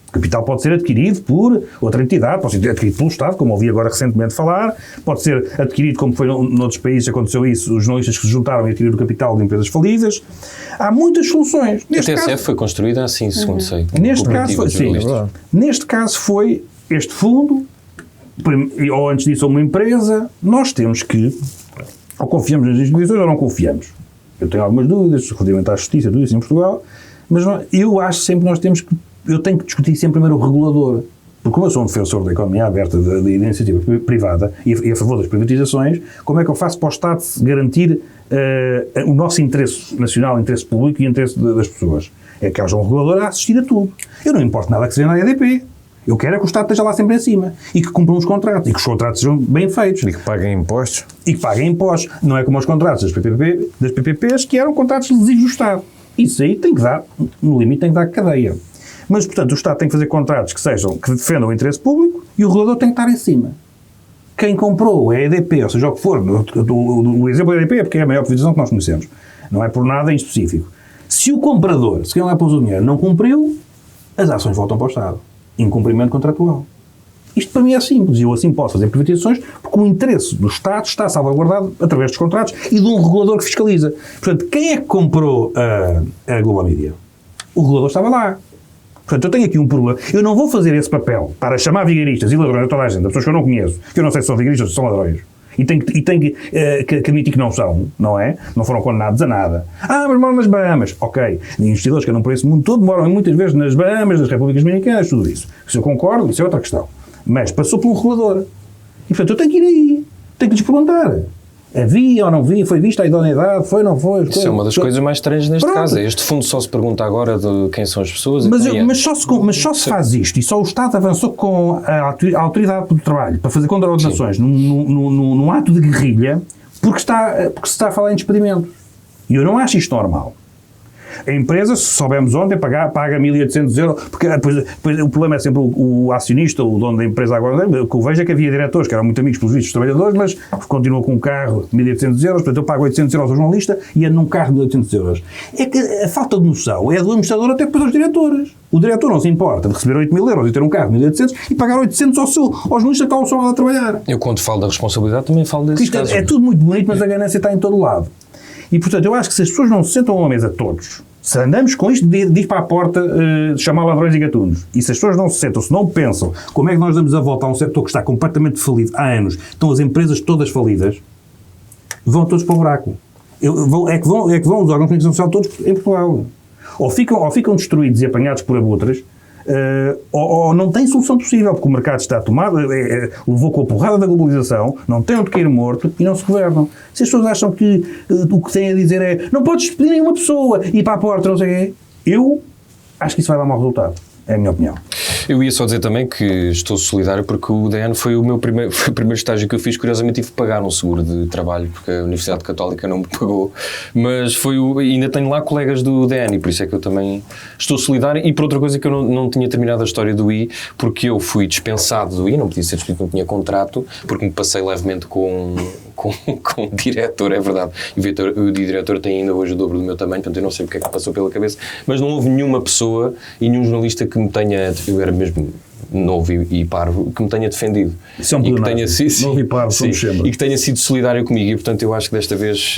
O capital pode ser adquirido por outra entidade, pode ser adquirido pelo Estado, como ouvi agora recentemente falar, pode ser adquirido, como foi noutros países, aconteceu isso, os jornalistas que se juntaram e adquiriram o capital de empresas falidas. Há muitas soluções. A TSF foi construída assim, segundo sei. Neste caso foi este fundo, ou antes disso uma empresa. Nós temos que, ou confiamos nas instituições ou não confiamos. Eu tenho algumas dúvidas relativamente à justiça, tudo isso em Portugal, mas eu acho sempre que nós temos que, eu tenho que discutir sempre primeiro o regulador. Porque como eu sou um defensor da economia aberta, da iniciativa privada e a favor das privatizações, como é que eu faço para o Estado garantir o nosso interesse nacional, o interesse público e o interesse das pessoas? É que haja um regulador a assistir a tudo. Eu não importo nada que seja na EDP. Eu quero é que o Estado esteja lá sempre em cima e que cumpram os contratos e que os contratos sejam bem feitos. E que paguem impostos. Não é como os contratos das PPPs, que eram contratos lesivos do Estado. Isso aí tem que dar, no limite, tem que dar cadeia. Mas, portanto, o Estado tem que fazer contratos que defendam o interesse público e o regulador tem que estar em cima. Quem comprou a EDP, ou seja, o que for, o exemplo da EDP é porque é a maior privatização que nós conhecemos. Não é por nada em específico. Se o comprador, se quem lá pôs o dinheiro, não cumpriu, as ações voltam para o Estado. Incumprimento contratual. Isto para mim é simples e eu assim posso fazer privatizações porque o interesse do Estado está salvaguardado através dos contratos e de um regulador que fiscaliza. Portanto, quem é que comprou a Global Media? O regulador estava lá. Portanto, eu tenho aqui um problema. Eu não vou fazer esse papel para chamar vigaristas e ladrões a toda a gente, a pessoas que eu não conheço, que eu não sei se são vigaristas ou se são ladrões. E tenho que admitir que não são, não é? Não foram condenados a nada. Mas moram nas Bahamas. Ok. Investidores que andam por esse mundo todo moram muitas vezes nas Bahamas, nas Repúblicas Dominicanas, tudo isso. Se eu concordo, isso é outra questão. Mas passou por um regulador. E, portanto, eu tenho que ir aí. Tenho que lhes perguntar. Havia ou não havia? Foi vista a idoneidade? Foi ou não foi? Isso é uma das coisas mais estranhas neste caso. Este fundo só se pergunta agora de quem são as pessoas. Mas só se faz isto e só o Estado avançou com a autoridade do trabalho para fazer contraordenações num ato de guerrilha porque se está a falar em despedimentos. E eu não acho isto normal. A empresa, se soubemos ontem, paga 1.800 euros, porque depois o problema é sempre o acionista, o dono da empresa agora, o que eu vejo é que havia diretores que eram muito amigos pelos vistos dos trabalhadores, mas continuou com um carro de 1.800 euros, portanto eu pago 800 euros ao jornalista e ando num carro de 1.800 euros. É que a falta de noção é do administrador até depois aos diretores. O diretor não se importa de receber 8.000 euros e ter um carro de 1.800 e pagar 800 ao jornalista que está ao sol a trabalhar. Eu quando falo da responsabilidade também falo desses casos. É tudo muito bonito, mas a ganância está em todo lado. E, portanto, eu acho que se as pessoas não se sentam a uma mesa todos, se andamos com isto de ir para a porta chamar ladrões e gatunos, e se as pessoas não se sentam, se não pensam como é que nós damos a volta a um setor que está completamente falido há anos, estão as empresas todas falidas, vão todos para o buraco. É que vão os órgãos de comunicação social todos em Portugal. Ou ficam destruídos e apanhados por abutres, ou não tem solução possível, porque o mercado está tomado, levou com a porrada da globalização, não tem onde cair morto e não se governam. Se as pessoas acham que o que têm a dizer é não podes despedir nenhuma pessoa e ir para a porta, não sei o quê, eu acho que isso vai dar mau resultado. É a minha opinião. Eu ia só dizer também que estou solidário porque o DN foi o primeiro estágio que eu fiz. Curiosamente tive que pagar um seguro de trabalho porque a Universidade Católica não me pagou, mas ainda tenho lá colegas do DN e por isso é que eu também estou solidário. E por outra coisa que eu não tinha terminado a história do I, porque eu fui dispensado do I, não podia ser despedido, não tinha contrato, porque me passei levemente com o diretor, é verdade. E o diretor tem ainda hoje o dobro do meu tamanho, portanto eu não sei o que é que passou pela cabeça, mas não houve nenhuma pessoa e nenhum jornalista que me tenha, eu era mesmo novo e parvo, que me tenha defendido. Isso é um novo e parvo, sim, e que tenha sido solidário comigo e portanto eu acho que desta vez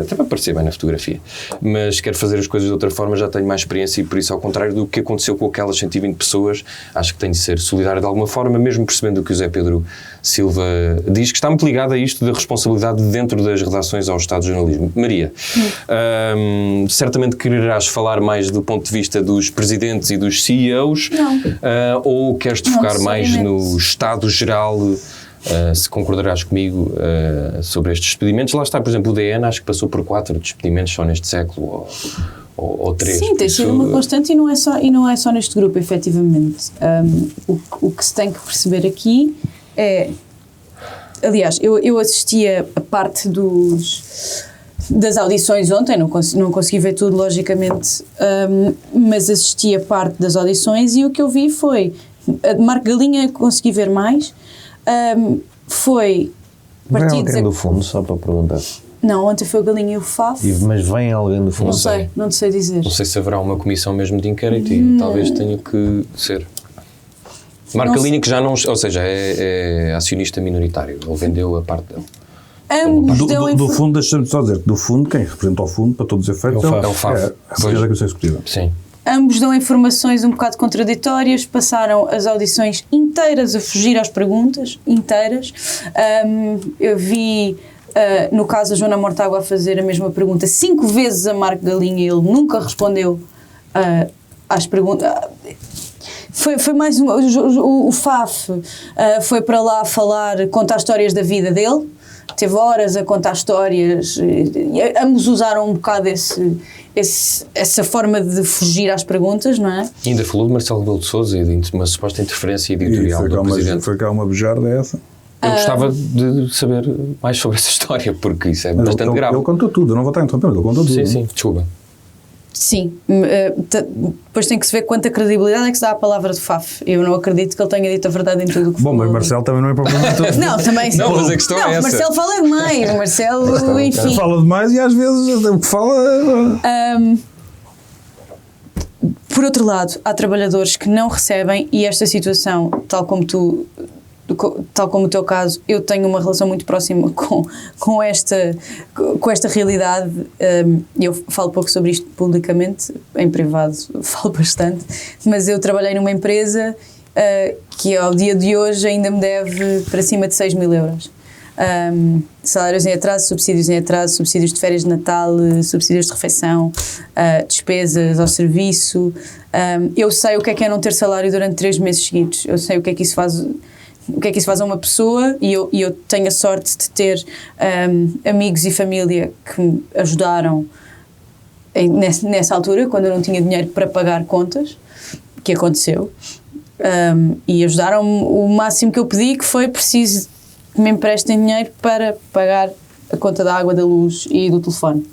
até vai parecer bem na fotografia, mas quero fazer as coisas de outra forma, já tenho mais experiência e por isso ao contrário do que aconteceu com aquelas 120 pessoas, acho que tenho de ser solidário de alguma forma, mesmo percebendo o que o Zé Pedro Silva diz, que está muito ligado a isto da responsabilidade dentro das redações ao Estado de Jornalismo. Maria, certamente quererás falar mais do ponto de vista dos presidentes e dos CEOs, ou queres te focar mais no Estado Geral, se concordarás comigo sobre estes despedimentos? Lá está, por exemplo, o DN acho que passou por 4 despedimentos só neste século, ou 3. Sim, tem sido uma constante e não é só neste grupo, efetivamente. O que se tem que perceber aqui é aliás, eu assistia a parte das audições ontem, não consegui ver tudo, logicamente, mas assisti a parte das audições e o que eu vi foi, a de Marco Galinha consegui ver mais, foi Vem partidos... alguém do fundo, só para perguntar. Não, ontem foi o Galinha e o Faf. Mas vem alguém do fundo? Não sei dizer. Não sei se haverá uma comissão mesmo de inquérito e talvez tenha que ser. Marco Galinha que já não... Ou seja, é acionista minoritário. Ele vendeu a parte dele. Ambos Do fundo, deixa-me só dizer que do fundo, quem representa o fundo, para todos os efeitos, É o FAF. é a Secretaria da Comissão Executiva. Sim. Ambos dão informações um bocado contraditórias, passaram as audições inteiras a fugir às perguntas, inteiras. Eu vi, no caso, a Joana Mortágua a fazer a mesma pergunta 5 vezes a Marco Galinha e ele nunca respondeu às perguntas. Foi mais o FAF foi para lá contar histórias da vida dele, teve horas a contar histórias, e ambos usaram um bocado essa forma de fugir às perguntas, não é? E ainda falou de Marcelo Rebelo de Sousa e de uma suposta interferência editorial do Presidente. Foi cá uma bujarda essa. Eu gostava de saber mais sobre essa história, porque isso é bastante grave. Ele contou tudo, eu não vou estar interrompendo, ele contou tudo. Sim, desculpa. Sim, depois tem que se ver quanta credibilidade é que se dá à palavra de Faf. Eu não acredito que ele tenha dito a verdade em tudo o que Bom, falou. mas Marcelo também não é propriamente... Não, também Não, mas a questão é essa. Marcelo fala demais, Marcelo, enfim. Fala demais e às vezes o que fala... Por outro lado, há trabalhadores que não recebem e esta situação, tal como o teu caso, eu tenho uma relação muito próxima com esta realidade. Eu falo pouco sobre isto publicamente, em privado falo bastante, mas eu trabalhei numa empresa que ao dia de hoje ainda me deve para cima de 6.000 euros. Salários em atraso, subsídios de férias de Natal, subsídios de refeição, despesas ao serviço. Eu sei o que é não ter salário durante 3 meses seguidos. Eu sei o que é que isso faz a uma pessoa e eu tenho a sorte de ter amigos e família que me ajudaram nessa altura, quando eu não tinha dinheiro para pagar contas, que aconteceu, e ajudaram-me o máximo que eu pedi, que foi preciso que me emprestem dinheiro para pagar a conta da água, da luz e do telefone.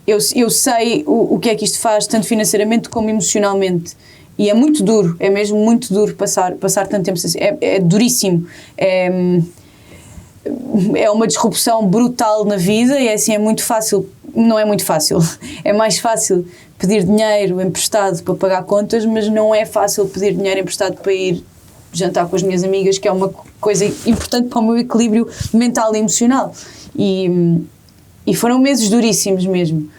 Eu sei o que é que isto faz, tanto financeiramente como emocionalmente. E é muito duro, é mesmo muito duro passar tanto tempo assim. É duríssimo. É uma disrupção brutal na vida e assim é muito fácil. Não é muito fácil. É mais fácil pedir dinheiro emprestado para pagar contas, mas não é fácil pedir dinheiro emprestado para ir jantar com as minhas amigas, que é uma coisa importante para o meu equilíbrio mental e emocional. E foram meses duríssimos mesmo.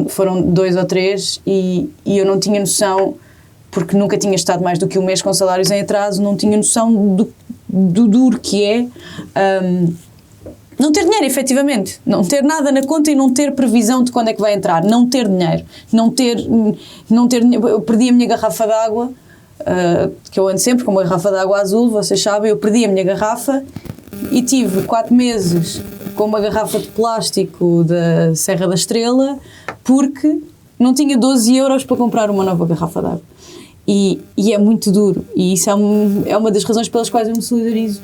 Foram 2 ou 3 e eu não tinha noção, porque nunca tinha estado mais do que um mês com salários em atraso, não tinha noção do duro que é não ter dinheiro, efetivamente, não ter nada na conta e não ter previsão de quando é que vai entrar, não ter dinheiro, não ter dinheiro. Eu perdi a minha garrafa de água, que eu ando sempre com uma garrafa de água azul, vocês sabem, eu perdi a minha garrafa e tive 4 meses com uma garrafa de plástico da Serra da Estrela porque não tinha 12 euros para comprar uma nova garrafa de água. E é muito duro. E isso é uma das razões pelas quais eu me solidarizo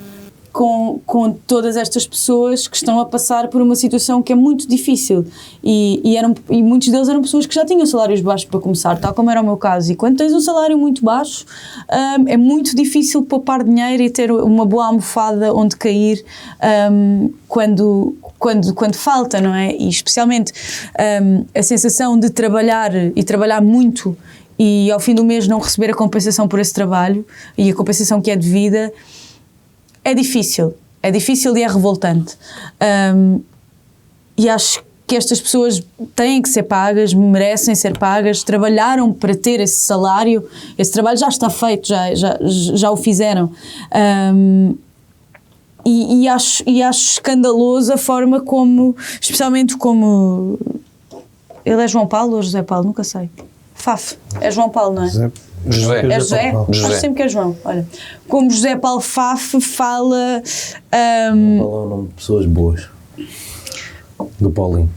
com todas estas pessoas que estão a passar por uma situação que é muito difícil. E muitos deles eram pessoas que já tinham salários baixos para começar, tal como era o meu caso. E quando tens um salário muito baixo, é muito difícil poupar dinheiro e ter uma boa almofada onde cair quando falta, não é? E especialmente a sensação de trabalhar e trabalhar muito e ao fim do mês não receber a compensação por esse trabalho e a compensação que é devida, é difícil e é revoltante. E acho que estas pessoas têm que ser pagas, merecem ser pagas, trabalharam para ter esse salário, esse trabalho já está feito, já o fizeram. E acho escandaloso a forma como, especialmente como... Ele é João Paulo ou José Paulo? Nunca sei. Faf, é João Paulo, não é? José. É José? Acho sempre que é João. Olha, como José Paulo Faf fala... Não é o nome de pessoas boas. Do Paulinho.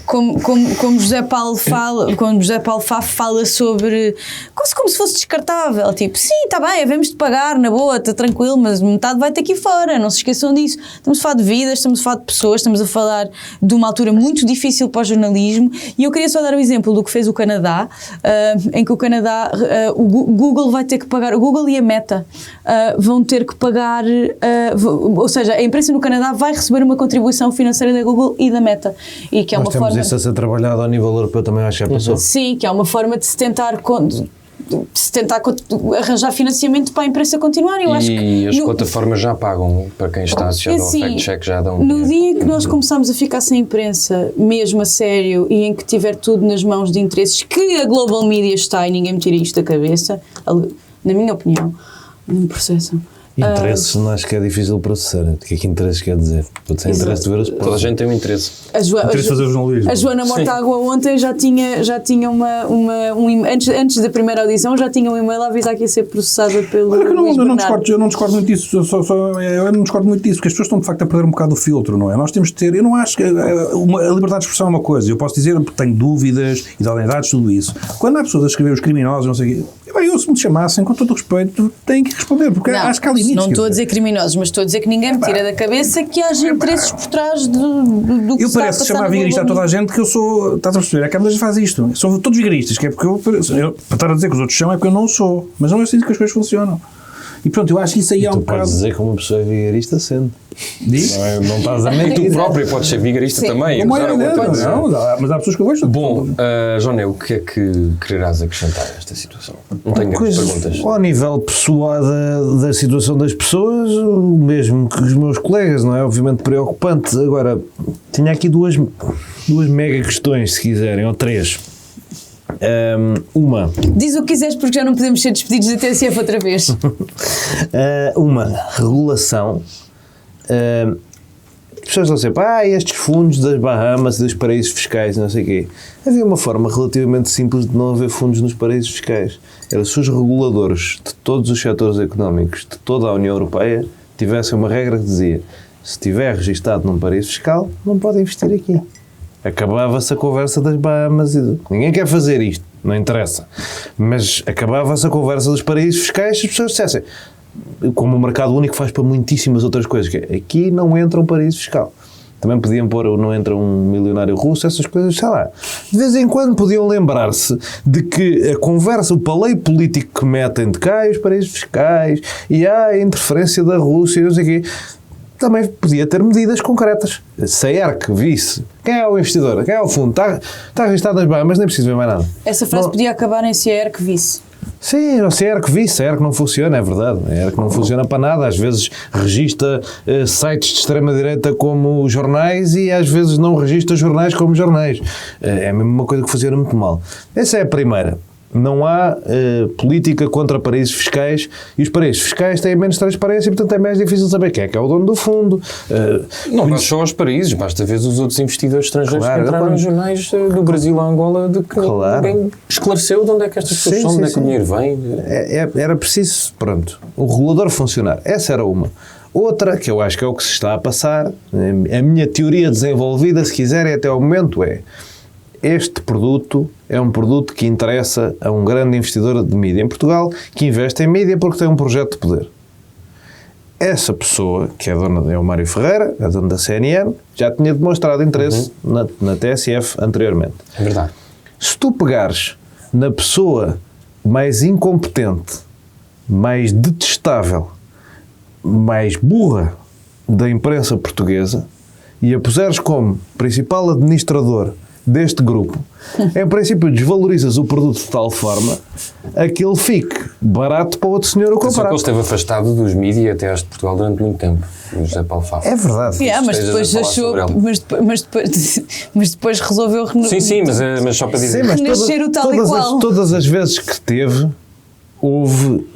como José Paulo fala sobre quase como se fosse descartável, tipo, sim, está bem, havemos de pagar, na boa, está tranquilo, mas metade vai ter aqui fora, não se esqueçam disso. Estamos a falar de vidas, estamos a falar de pessoas, estamos a falar de uma altura muito difícil para o jornalismo, e eu queria só dar um exemplo do que fez o Canadá, em que o Canadá, o Google vai ter que pagar, o Google e a Meta vão ter que pagar, ou seja, a imprensa no Canadá vai receber uma contribuição financeira da Google e da Meta. E que é Nós uma temos forma isso a ser trabalhado ao nível europeu também, acho que já passou. Sim, que é uma forma de se tentar arranjar financiamento para a imprensa continuar. Eu acho que as plataformas já pagam para quem está associado ao fact-check, já dão. No dia em que nós começamos a ficar sem imprensa, mesmo a sério, e em que tiver tudo nas mãos de interesses, que a Global Media está, e ninguém me tira isto da cabeça, na minha opinião, não me processam. Interesses, não acho que é difícil processar. O que é que interesses quer dizer? Pode ser interesse de ver os Toda a gente tem um interesse. Interesse de fazer jornalismo. A Joana Mortágua ontem já tinha antes da primeira audição, já tinha um e-mail a avisar que ia ser processada pelo Olha, Luís Bernardo. eu não discordo muito disso, eu não discordo muito disso, porque as pessoas estão de facto a perder um bocado o filtro, não é? Nós temos de ter, eu não acho que a liberdade de expressão é uma coisa, eu posso dizer que tenho dúvidas, idoneidades, tudo isso. Quando há pessoas a escrever os criminosos, não sei o quê, eu se me chamassem, com todo o respeito, tenho que responder, porque acho que há limites. Não estou a dizer criminosos, mas estou a dizer que ninguém me tira da cabeça que haja interesses por trás do que eu está a parece passar chamar na vigarista a Globo. toda a gente que eu sou, estás a perceber, a Câmara já faz isto, são todos vigaristas, que é porque eu para estar a dizer que os outros são é porque eu não sou, mas não é assim que as coisas funcionam. E pronto, eu acho que isso aí é um Tu podes bocado... dizer que uma pessoa é vigarista sendo. Diz? Não estás a E mentir. tu próprio podes ser vigarista Sim. também. Não é, Mas mas há pessoas que eu gosto. Bom, Joné, o que é que quererás acrescentar a esta situação? Não tenho grandes perguntas. Ao nível pessoal da situação das pessoas, o mesmo que os meus colegas, não é? Obviamente preocupante. Agora, tinha aqui duas mega questões, se quiserem, ou três. Uma. Diz o que quiseres porque já não podemos ser despedidos da TSF outra vez. Uma regulação. As pessoas estão sempre, estes fundos das Bahamas e dos paraísos fiscais, não sei o quê. Havia uma forma relativamente simples de não haver fundos nos paraísos fiscais. Era se os reguladores de todos os setores económicos de toda a União Europeia tivessem uma regra que dizia: se estiver registado num paraíso fiscal, não pode investir aqui. Acabava-se a conversa das Bahamas e ninguém quer fazer isto, não interessa. Mas acabava-se a conversa dos paraísos fiscais se as pessoas dissessem, como o mercado único faz para muitíssimas outras coisas, que é, aqui não entra um paraíso fiscal. Também podiam pôr não entra um milionário russo, essas coisas, sei lá. De vez em quando podiam lembrar-se de que a conversa, o paleio político que metem de cá, os paraísos fiscais, e a interferência da Rússia, não sei o quê, também podia ter medidas concretas. Se a ERC visse quem é o investidor, quem é o fundo, está registrado nas Bahamas, nem preciso ver mais nada. Essa frase podia acabar em se a ERC visse. Sim, se a ERC visse, a ERC não funciona, é verdade. A ERC não funciona para nada. Às vezes registra sites de extrema-direita como jornais e às vezes não registra jornais como jornais. É mesmo uma coisa que funciona muito mal. Essa é a primeira. Não há política contra paraísos fiscais e os paraísos fiscais têm menos transparência e, portanto, é mais difícil saber quem é que é o dono do fundo. Não basta só aos paraísos, basta ver os outros investidores estrangeiros Claro, que entraram nos jornais do Brasil a Angola, de que ninguém esclareceu de onde é que estas pessoas são, de onde é que o dinheiro vem. Era preciso, pronto, o regulador funcionar. Essa era uma. Outra, que eu acho que é o que se está a passar, a minha teoria desenvolvida, se quiserem, até ao momento é: este produto é um produto que interessa a um grande investidor de mídia em Portugal, que investe em mídia porque tem um projeto de poder. Essa pessoa, que é o Mário Ferreira, é dono da CNN, já tinha demonstrado interesse na TSF anteriormente. É verdade. Se tu pegares na pessoa mais incompetente, mais detestável, mais burra da imprensa portuguesa e a puseres como principal administrador deste grupo, em princípio desvalorizas o produto de tal forma a que ele fique barato para outro senhor o Só que comprar. ele esteve afastado dos mídias até este de Portugal durante muito tempo, o José Paulo Fafo. É verdade. Mas estejas depois a falar achou, sobre mas depois resolveu Sim, mas só para dizer. Sim, mas renascer o tal e qual. todas as vezes que teve, houve...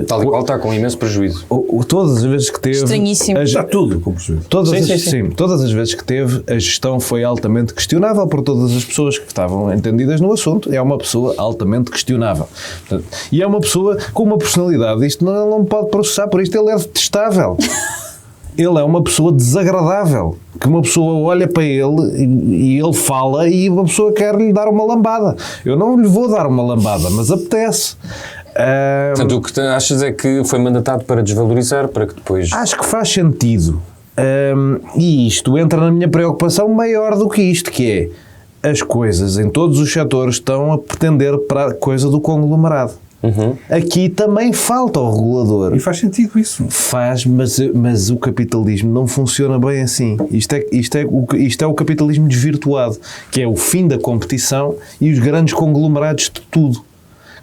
Tal e qual está com imenso prejuízo. todas as vezes que teve... Estranhíssimo. Está tudo, como perceber. Todas as vezes que teve, a gestão foi altamente questionável por todas as pessoas que estavam entendidas no assunto. É uma pessoa altamente questionável. Portanto, e é uma pessoa com uma personalidade. Isto não pode processar, por isto ele é detestável. ele é uma pessoa desagradável, que uma pessoa olha para ele e ele fala e uma pessoa quer lhe dar uma lambada. Eu não lhe vou dar uma lambada, mas apetece. Portanto, o que achas é que foi mandatado para desvalorizar, para que depois... Acho que faz sentido. E isto entra na minha preocupação maior do que isto, que é as coisas em todos os setores estão a pretender para a coisa do conglomerado. Aqui também falta o regulador. E faz sentido isso. Faz, mas o capitalismo não funciona bem assim. Isto é o capitalismo desvirtuado, que é o fim da competição e os grandes conglomerados de tudo,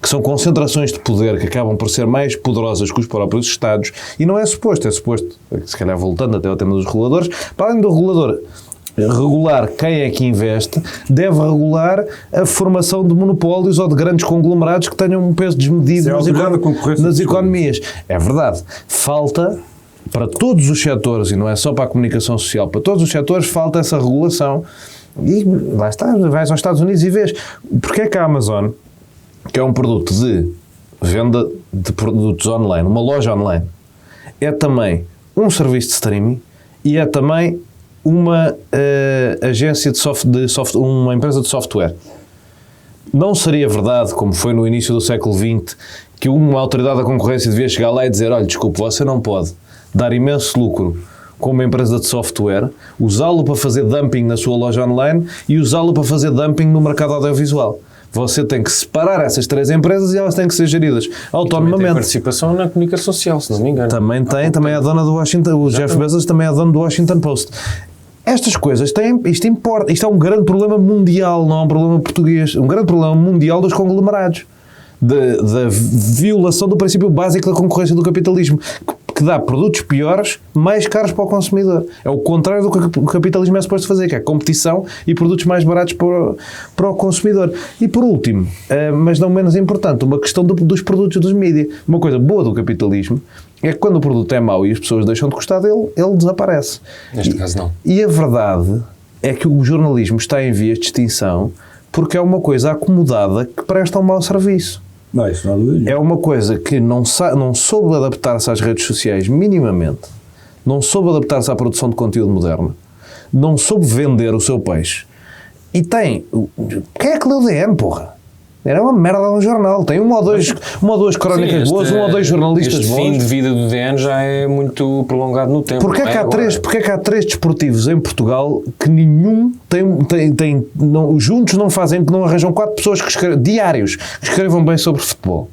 que são concentrações de poder que acabam por ser mais poderosas que os próprios Estados, e não é suposto, se calhar voltando até ao tema dos reguladores, para além do regulador regular quem é que investe, deve regular a formação de monopólios ou de grandes conglomerados que tenham um peso desmedido nas economias. É verdade. Falta, para todos os setores, e não é só para a comunicação social, para todos os setores falta essa regulação. E lá está, vais aos Estados Unidos e vês. Porque é que a Amazon, que é um produto de venda de produtos online, uma loja online, é também um serviço de streaming e é também uma agência uma empresa de software. Não seria verdade, como foi no início do século XX, que uma autoridade da concorrência devia chegar lá e dizer: olha, desculpe, você não pode dar imenso lucro com uma empresa de software, usá-lo para fazer dumping na sua loja online e usá-lo para fazer dumping no mercado audiovisual. Você tem que separar essas três empresas e elas têm que ser geridas autonomamente. Também tem participação na comunicação social, se não me engano. Também é a dona do Washington, o Jeff Bezos também é dono do Washington Post. Estas coisas isto importa. Isto é um grande problema mundial, não é um problema português. Um grande problema mundial dos conglomerados. Da violação do princípio básico da concorrência do capitalismo, que dá produtos piores, mais caros para o consumidor. É o contrário do que o capitalismo é suposto fazer, que é competição e produtos mais baratos para o consumidor. E por último, mas não menos importante, uma questão dos produtos dos mídias. Uma coisa boa do capitalismo é que quando o produto é mau e as pessoas deixam de gostar dele, ele desaparece. Neste caso não. E a verdade é que o jornalismo está em vias de extinção porque é uma coisa acomodada que presta um mau serviço. Não, isso não há dúvida. É uma coisa que não soube adaptar-se às redes sociais minimamente, não soube adaptar-se à produção de conteúdo moderno, não soube vender o seu peixe. E tem... Quem é que leu o DN, porra? Era uma merda de um jornal. Tem uma ou duas crónicas boas, um ou dois jornalistas bons. O fim de vida do DN já é muito prolongado no tempo. Porquê é que há três desportivos em Portugal que nenhum juntos não fazem, que não arranjam 4 pessoas diários que escrevam bem sobre futebol?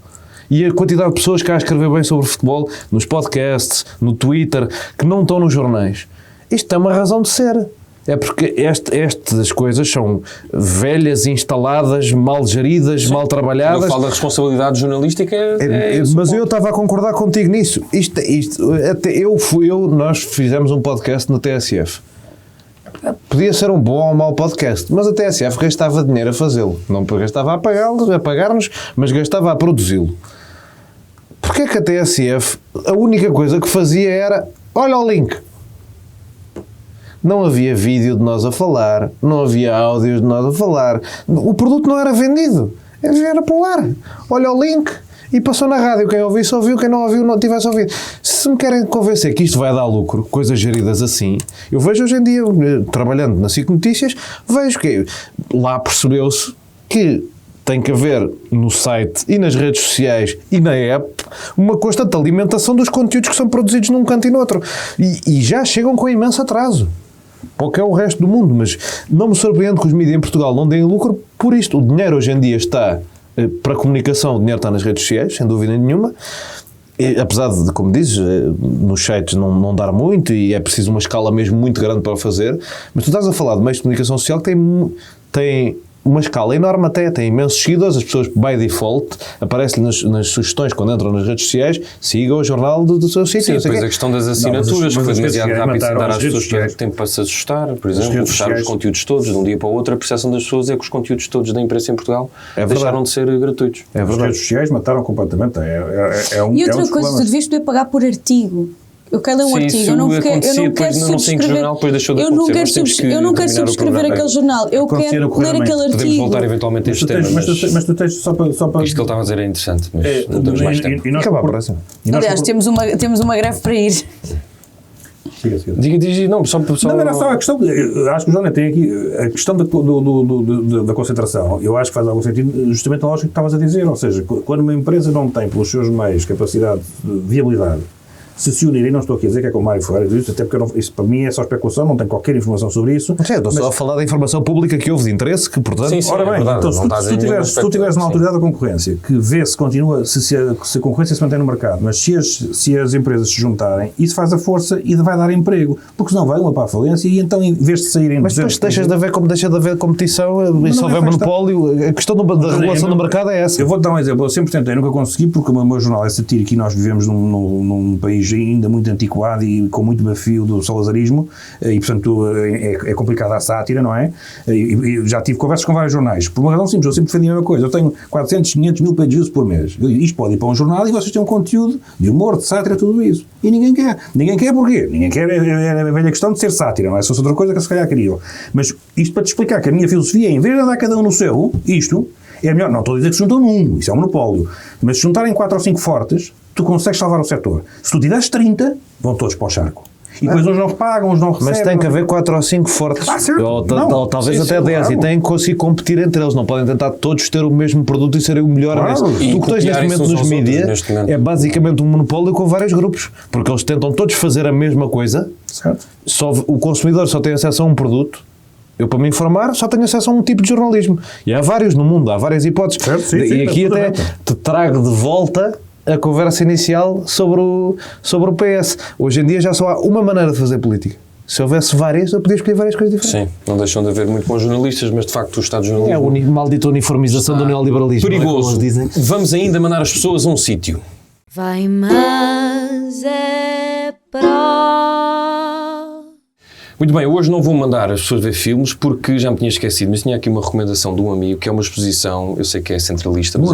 E a quantidade de pessoas que há a escrever bem sobre futebol nos podcasts, no Twitter, que não estão nos jornais. Isto tem uma razão de ser. É porque estas coisas são velhas, instaladas, mal geridas, mal trabalhadas. Eu falo da responsabilidade jornalística. Mas eu estava a concordar contigo nisso. Nós fizemos um podcast na TSF. Podia ser um bom ou um mau podcast, mas a TSF gastava dinheiro a fazê-lo. Não gastava a pagar-nos, mas gastava a produzi-lo. Porquê é que a TSF, a única coisa que fazia era: olha o link. Não havia vídeo de nós a falar, não havia áudios de nós a falar. O produto não era vendido, era para o ar. Olha o link e passou na rádio. Quem ouvisse ouviu, quem não ouviu não tivesse ouvido. Se me querem convencer que isto vai dar lucro, coisas geridas assim, eu vejo hoje em dia, trabalhando na SIC Notícias, vejo que lá percebeu-se que tem que haver no site e nas redes sociais e na app uma constante alimentação dos conteúdos que são produzidos num canto e no outro. E já chegam com imenso atraso. Porque é o resto do mundo, mas não me surpreende que os mídias em Portugal não deem lucro por isto. O dinheiro hoje em dia está para a comunicação, o dinheiro está nas redes sociais, sem dúvida nenhuma. E, apesar de, como dizes, nos sites não dar muito e é preciso uma escala mesmo muito grande para o fazer, mas tu estás a falar de meios de comunicação social que tem uma escala enorme até, tem imensos seguidores, as pessoas, by default, aparecem nas sugestões quando entram nas redes sociais, sigam o jornal do seu sítio. Sim, depois a questão das assinaturas, que foi demasiado rápido sem dar às pessoas tempo para se assustar, por exemplo, fechar os conteúdos todos, de um dia para o outro, a percepção das pessoas é que os conteúdos todos da imprensa em Portugal deixaram de ser gratuitos. É verdade. As redes sociais mataram completamente. E outra coisa, tu devias poder pagar por artigo. Eu quero ler um artigo, eu não quero subscrever. Eu não quero subscrever aquele jornal, eu quero ler aquele artigo. Podemos voltar eventualmente a este tema. Mas tu tens só para. Isto que ele estava a dizer é interessante, mas não temos mais tempo. Acabar a próxima. Aliás, temos uma greve para ir. Diga, não, só... Não, era só a questão, eu acho que o João tem aqui, a questão da concentração, eu acho que faz algum sentido, justamente na lógica que estavas a dizer, ou seja, quando uma empresa não tem pelos seus meios capacidade de viabilidade, se unirem, não estou aqui a dizer que é com o Mário Ferreira, até porque isso para mim é só especulação, não tenho qualquer informação sobre isso. Sim, estou só a falar da informação pública que houve de interesse, que portanto... Sim, ora bem, verdade, então se tu tiveres uma autoridade da concorrência que vê se continua, se a concorrência se mantém no mercado, mas se as empresas se juntarem, isso faz a força e vai dar emprego, porque senão vai uma para a falência e então em vez de saírem... Mas depois deixa de haver competição e se houver monopólio, a questão da regulação do mercado é essa. Eu vou-te dar um exemplo, eu sempre tentei, nunca consegui, porque o meu jornal é satírico e nós vivemos num país ainda muito antiquado e com muito bafio do salazarismo e portanto é complicado a sátira, não é? E já tive conversas com vários jornais, por uma razão simples, eu sempre defendi a mesma coisa, eu tenho 400, 500 mil page views por mês, isto pode ir para um jornal e vocês têm um conteúdo de humor, de sátira, tudo isso, e ninguém quer porquê? Ninguém quer, é a velha questão de ser sátira, não é? Se fosse outra coisa que se calhar queriam, mas isto para te explicar que a minha filosofia é, em vez de andar cada um no seu, isto é melhor, não estou a dizer que se juntam num, isso é um monopólio, mas se juntarem 4 ou 5 fortes, tu consegues salvar o setor. Se tu tiveres 30, vão todos para o charco. E depois uns não pagam, uns não recebem. Mas tem que haver 4 ou 5 fortes, ou talvez até 10, e têm que conseguir competir entre eles, não podem tentar todos ter o mesmo produto e serem o melhor nisso. O que tens neste momento nos mídias é basicamente um monopólio com vários grupos, porque eles tentam todos fazer a mesma coisa, certo. O consumidor só tem acesso a um produto. Eu, para me informar, só tenho acesso a um tipo de jornalismo. E há vários no mundo, há várias hipóteses. Certo, sim, e aqui até te trago de volta a conversa inicial sobre o PS. Hoje em dia já só há uma maneira de fazer política. Se houvesse várias, eu podia escolher várias coisas diferentes. Sim, não deixam de haver muito bons jornalistas, mas de facto o Estado de jornalismo... É a maldita uniformização do neoliberalismo. Perigoso. Não é, dizem? Vamos ainda mandar as pessoas a um sítio. Vai, mas é para... Muito bem, hoje não vou mandar as pessoas ver filmes porque já me tinha esquecido, mas tinha aqui uma recomendação de um amigo, que é uma exposição, eu sei que é centralista, mas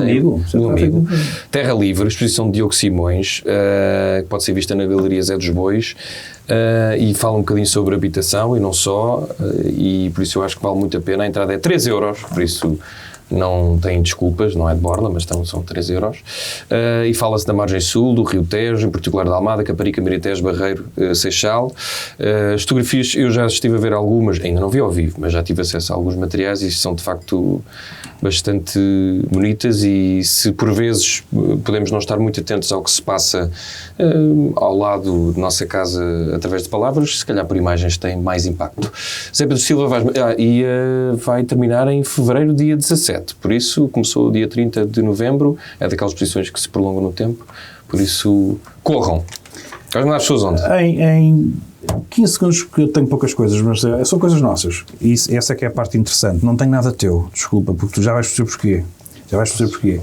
um amigo, Terra Livre, exposição de Diogo Simões, que pode ser vista na Galeria Zé dos Bois, e fala um bocadinho sobre habitação e não só, e por isso eu acho que vale muito a pena. A entrada é 3 euros, por isso... não tem desculpas, não é de borla, mas são 3 euros. E fala-se da margem sul, do Rio Tejo, em particular da Almada, Caparica, Miritejo, Barreiro, Seixal. As fotografias, eu já estive a ver algumas, ainda não vi ao vivo, mas já tive acesso a alguns materiais e são de facto bastante bonitas, e se por vezes podemos não estar muito atentos ao que se passa ao lado de nossa casa através de palavras, se calhar por imagens tem mais impacto. Zé Pedro Silva vai terminar em fevereiro, dia 17, por isso começou o dia 30 de novembro, é daquelas exposições que se prolongam no tempo, por isso corram. Vais mandar as pessoas onde? Em 15 segundos, porque eu tenho poucas coisas, mas são coisas nossas. E essa é que é a parte interessante. Não tenho nada teu, desculpa, porque tu já vais perceber porquê.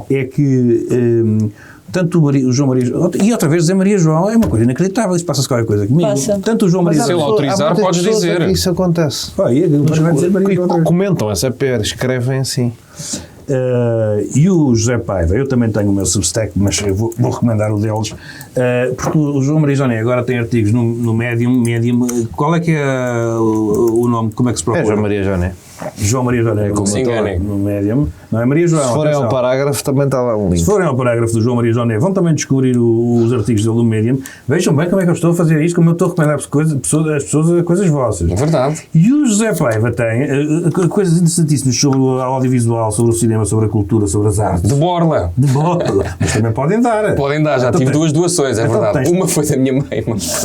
É que tanto o João Maria... E outra vez dizer Maria João é uma coisa inacreditável. Isso passa-se qualquer coisa comigo. Passa. Tanto o João Maria... Se ele autorizar, podes dizer. Isso acontece. Mas vai dizer Maria João outra vez. Comentam essa pera, escrevem assim. E o José Paiva, eu também tenho o meu Substack, mas eu vou recomendar o deles, porque o João Maria Joné agora tem artigos no Medium. Qual é que é o nome? Como é que se procura? É João Maria Joné. João Maria Joné, como se enganem. no Medium. Não é Maria João. Se forem ao parágrafo, também está lá um link. Se forem ao parágrafo do João Maria Joné, vão também descobrir os artigos dele no Medium. Vejam bem como é que eu estou a fazer isto, como eu estou a recomendar as pessoas a coisas vossas. É verdade. E o José Paiva tem coisas interessantíssimas sobre o audiovisual, sobre o cinema, sobre a cultura, sobre as artes. De borla. De borla. Mas também podem dar. Podem dar, já tive 2 doações, é então verdade. Uma foi da minha mãe, mas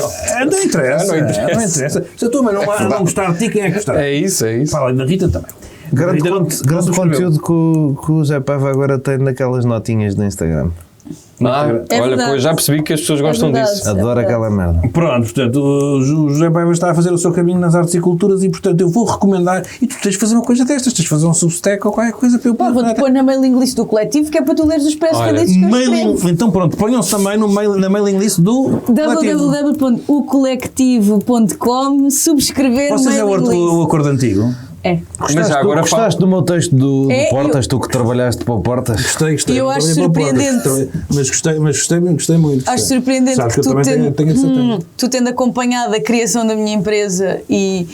não interessa. Se a tua mãe não gostar de ti, quem é que gostar? É isso. Fala da Rita também. Grande conteúdo que o Zé Paiva agora tem naquelas notinhas do Instagram. Olha, verdade. pois já percebi que as pessoas gostam verdade. disso. Adoro aquela merda. Pronto, portanto, o José Paiva está a fazer o seu caminho nas artes e culturas e, portanto, eu vou recomendar. E tu tens de fazer uma coisa destas, tens de fazer um Substack ou qualquer coisa para eu poder. Vou-te pôr na mailing list do coletivo, que é para tu leres os press releases que eu escrevo. Então pronto, ponham-se também na mailing list do www.ocolectivo.com, subscrever Vocês é mailing list. o acordo antigo? É. Mas já agora Gostaste do meu texto do É, Portas, tu que trabalhaste para o Portas? Gostei. Eu acho surpreendente. Mas gostei muito. Acho surpreendente. Sabes que eu também tenho esse tempo. tu tendo acompanhado a criação da minha empresa e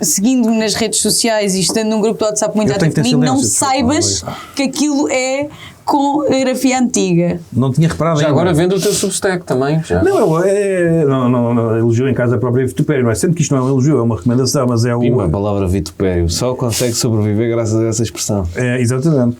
seguindo-me nas redes sociais e estando num grupo de WhatsApp muito Eu tenho ativo que ter comigo, não silêncio, saibas que aquilo é com a grafia antiga. Não tinha reparado Já ainda. agora vendo o teu Substack também. Já. Não, elogio em casa própria vitupério, não é? Sendo que isto não é um elogio, é uma recomendação, mas é A palavra vitupério só consegue sobreviver graças a essa expressão. É, exatamente.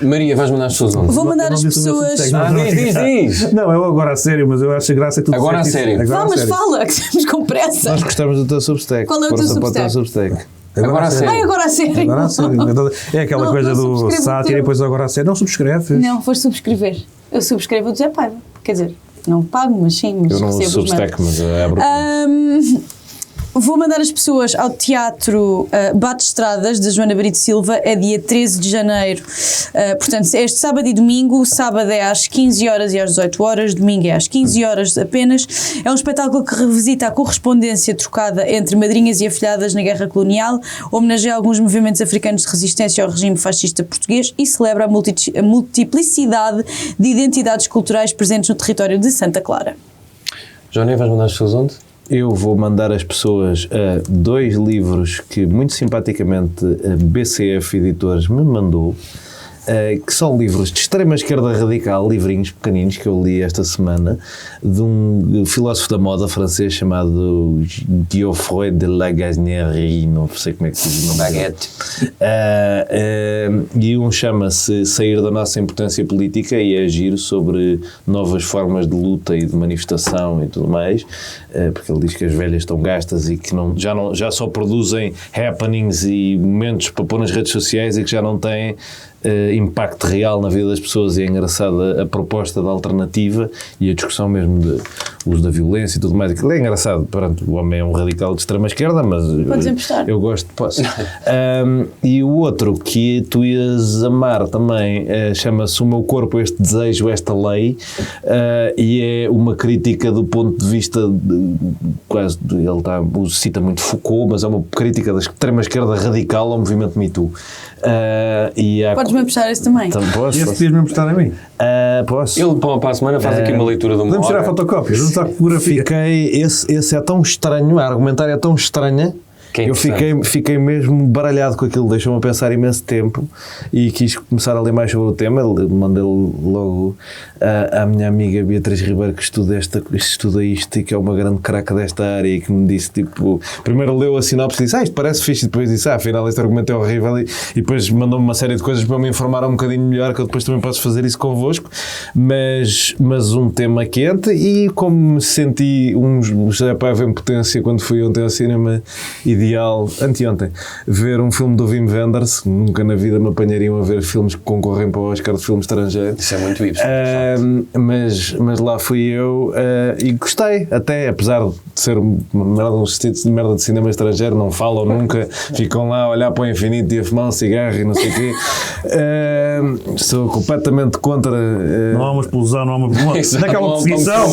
Maria, vais mandar as pessoas onde? Vou mandar Eu não as disse o meu pessoas. Substack, Diz. Não, eu agora a sério, mas eu acho graça que tu Agora a disseste isso. sério. Agora a Mas sério. fala, que estamos com pressa. Nós gostamos do teu Substack. Qual é o teu Força para Substack? Substack. Agora a sério. Ai, agora a sério. Agora a sério. É aquela Não, coisa não do subscrevo o sátira teu. e depois agora a sério. Não subscreves? Não, foste subscrever. Eu subscrevo o do Zé Paiva. Quer dizer, não pago, mas sim, mas Eu não uso recebo os Substack, mails. mas abro. Vou mandar as pessoas ao Teatro Bate Estradas, da Joana Brito Silva, é dia 13 de janeiro. Portanto, este sábado e domingo. O sábado é às 15 horas e às 18 horas, domingo é às 15 horas apenas. É um espetáculo que revisita a correspondência trocada entre madrinhas e afilhadas na Guerra Colonial, homenageia alguns movimentos africanos de resistência ao regime fascista português e celebra a multiplicidade de identidades culturais presentes no território de Santa Clara. Johnny, vais mandar as pessoas onde? Eu vou mandar as pessoas a 2 livros que muito simpaticamente a BCF Editores me mandou, que são livros de extrema esquerda radical, livrinhos pequeninos que eu li esta semana, de um filósofo da moda francês chamado Geoffroy de Lagaznerie, não sei como é que se diz o nome. Baguette. E um chama-se Sair da Nossa Impotência Política e Agir sobre novas formas de luta e de manifestação e tudo mais, porque ele diz que as velhas estão gastas e que já só produzem happenings e momentos para pôr nas redes sociais e que já não têm impacto real na vida das pessoas. E é engraçada a proposta da alternativa e a discussão mesmo de uso da violência e tudo mais. Aquilo é engraçado. Pronto, o homem é um radical de extrema esquerda, mas Podes emprestar. eu gosto, posso. E o outro que tu ias amar também chama-se O Meu Corpo, Este Desejo, Esta Lei, e é uma crítica do ponto de vista ele cita muito Foucault, mas é uma crítica da extrema esquerda radical ao movimento Me Too. Podes-me emprestar esse também? Então, posso? Esse podias-me emprestar a mim. Posso? Ele para a semana faz aqui uma leitura de uma Podemos tirar hora. fotocópias, vamos estar fotografia. Esse é tão estranho, a argumentária é tão estranha. Que é Eu fiquei mesmo baralhado com aquilo, deixou-me a pensar imenso tempo e quis começar a ler mais sobre o tema. Mandei logo à minha amiga Beatriz Ribeiro, que estuda isto e que é uma grande craque desta área, e que me disse, tipo, primeiro leu a sinopse e disse, isto parece fixe, e depois disse, afinal este argumento é horrível, e depois mandou-me uma série de coisas para me informar um bocadinho melhor, que eu depois também posso fazer isso convosco, mas um tema quente. E como me senti José Paiva em potência quando fui ontem ao cinema, ideal, anteontem, ver um filme do Wim Wenders, nunca na vida me apanhariam a ver filmes que concorrem para o Oscar de filme estrangeiro. Isso é muito Y. Mas lá fui eu e gostei, até, apesar de ser um sítio de merda de cinema estrangeiro, não falam nunca, ficam lá a olhar para o infinito e a fumar um cigarro e não sei o quê. Sou completamente contra. Não há uma explosão, não há uma. Exato, Naquela não há perseguição.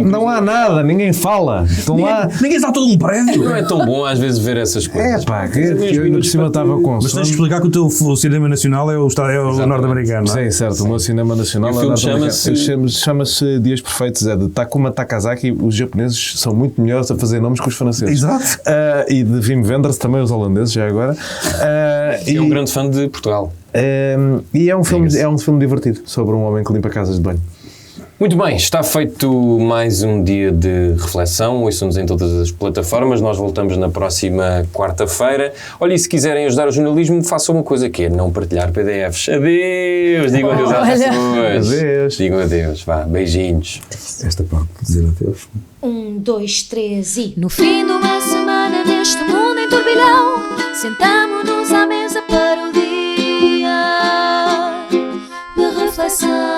Não há nada, ninguém fala. Estão lá. Ninguém está todo um prédio. Não é tão bom às vezes ver essas coisas. Eu ainda por cima estava com Mas tens de explicar que o cinema nacional é o norte-americano, não é? Sim, certo, o meu cinema nacional E o filme chama-se Dias Perfeitos, é de Takuma Takazaki. Os japoneses são muito melhores a fazer nomes que os franceses. Exato. E de Wim Wenders também, os holandeses, já agora. É um grande fã de Portugal. E é um filme divertido, sobre um homem que limpa casas de banho. Muito bem, está feito mais um dia de reflexão. Ouçam-nos em todas as plataformas. Nós voltamos na próxima quarta-feira. Olha, e se quiserem ajudar o jornalismo, façam uma coisa que é não partilhar PDFs. Adeus! Digam adeus às pessoas. Adeus. Digam adeus. Vá, beijinhos. Esta parte de dizer adeus. 1, 2, 3 e... No fim de uma semana neste mundo em turbilhão, sentamo-nos à mesa para o dia de reflexão.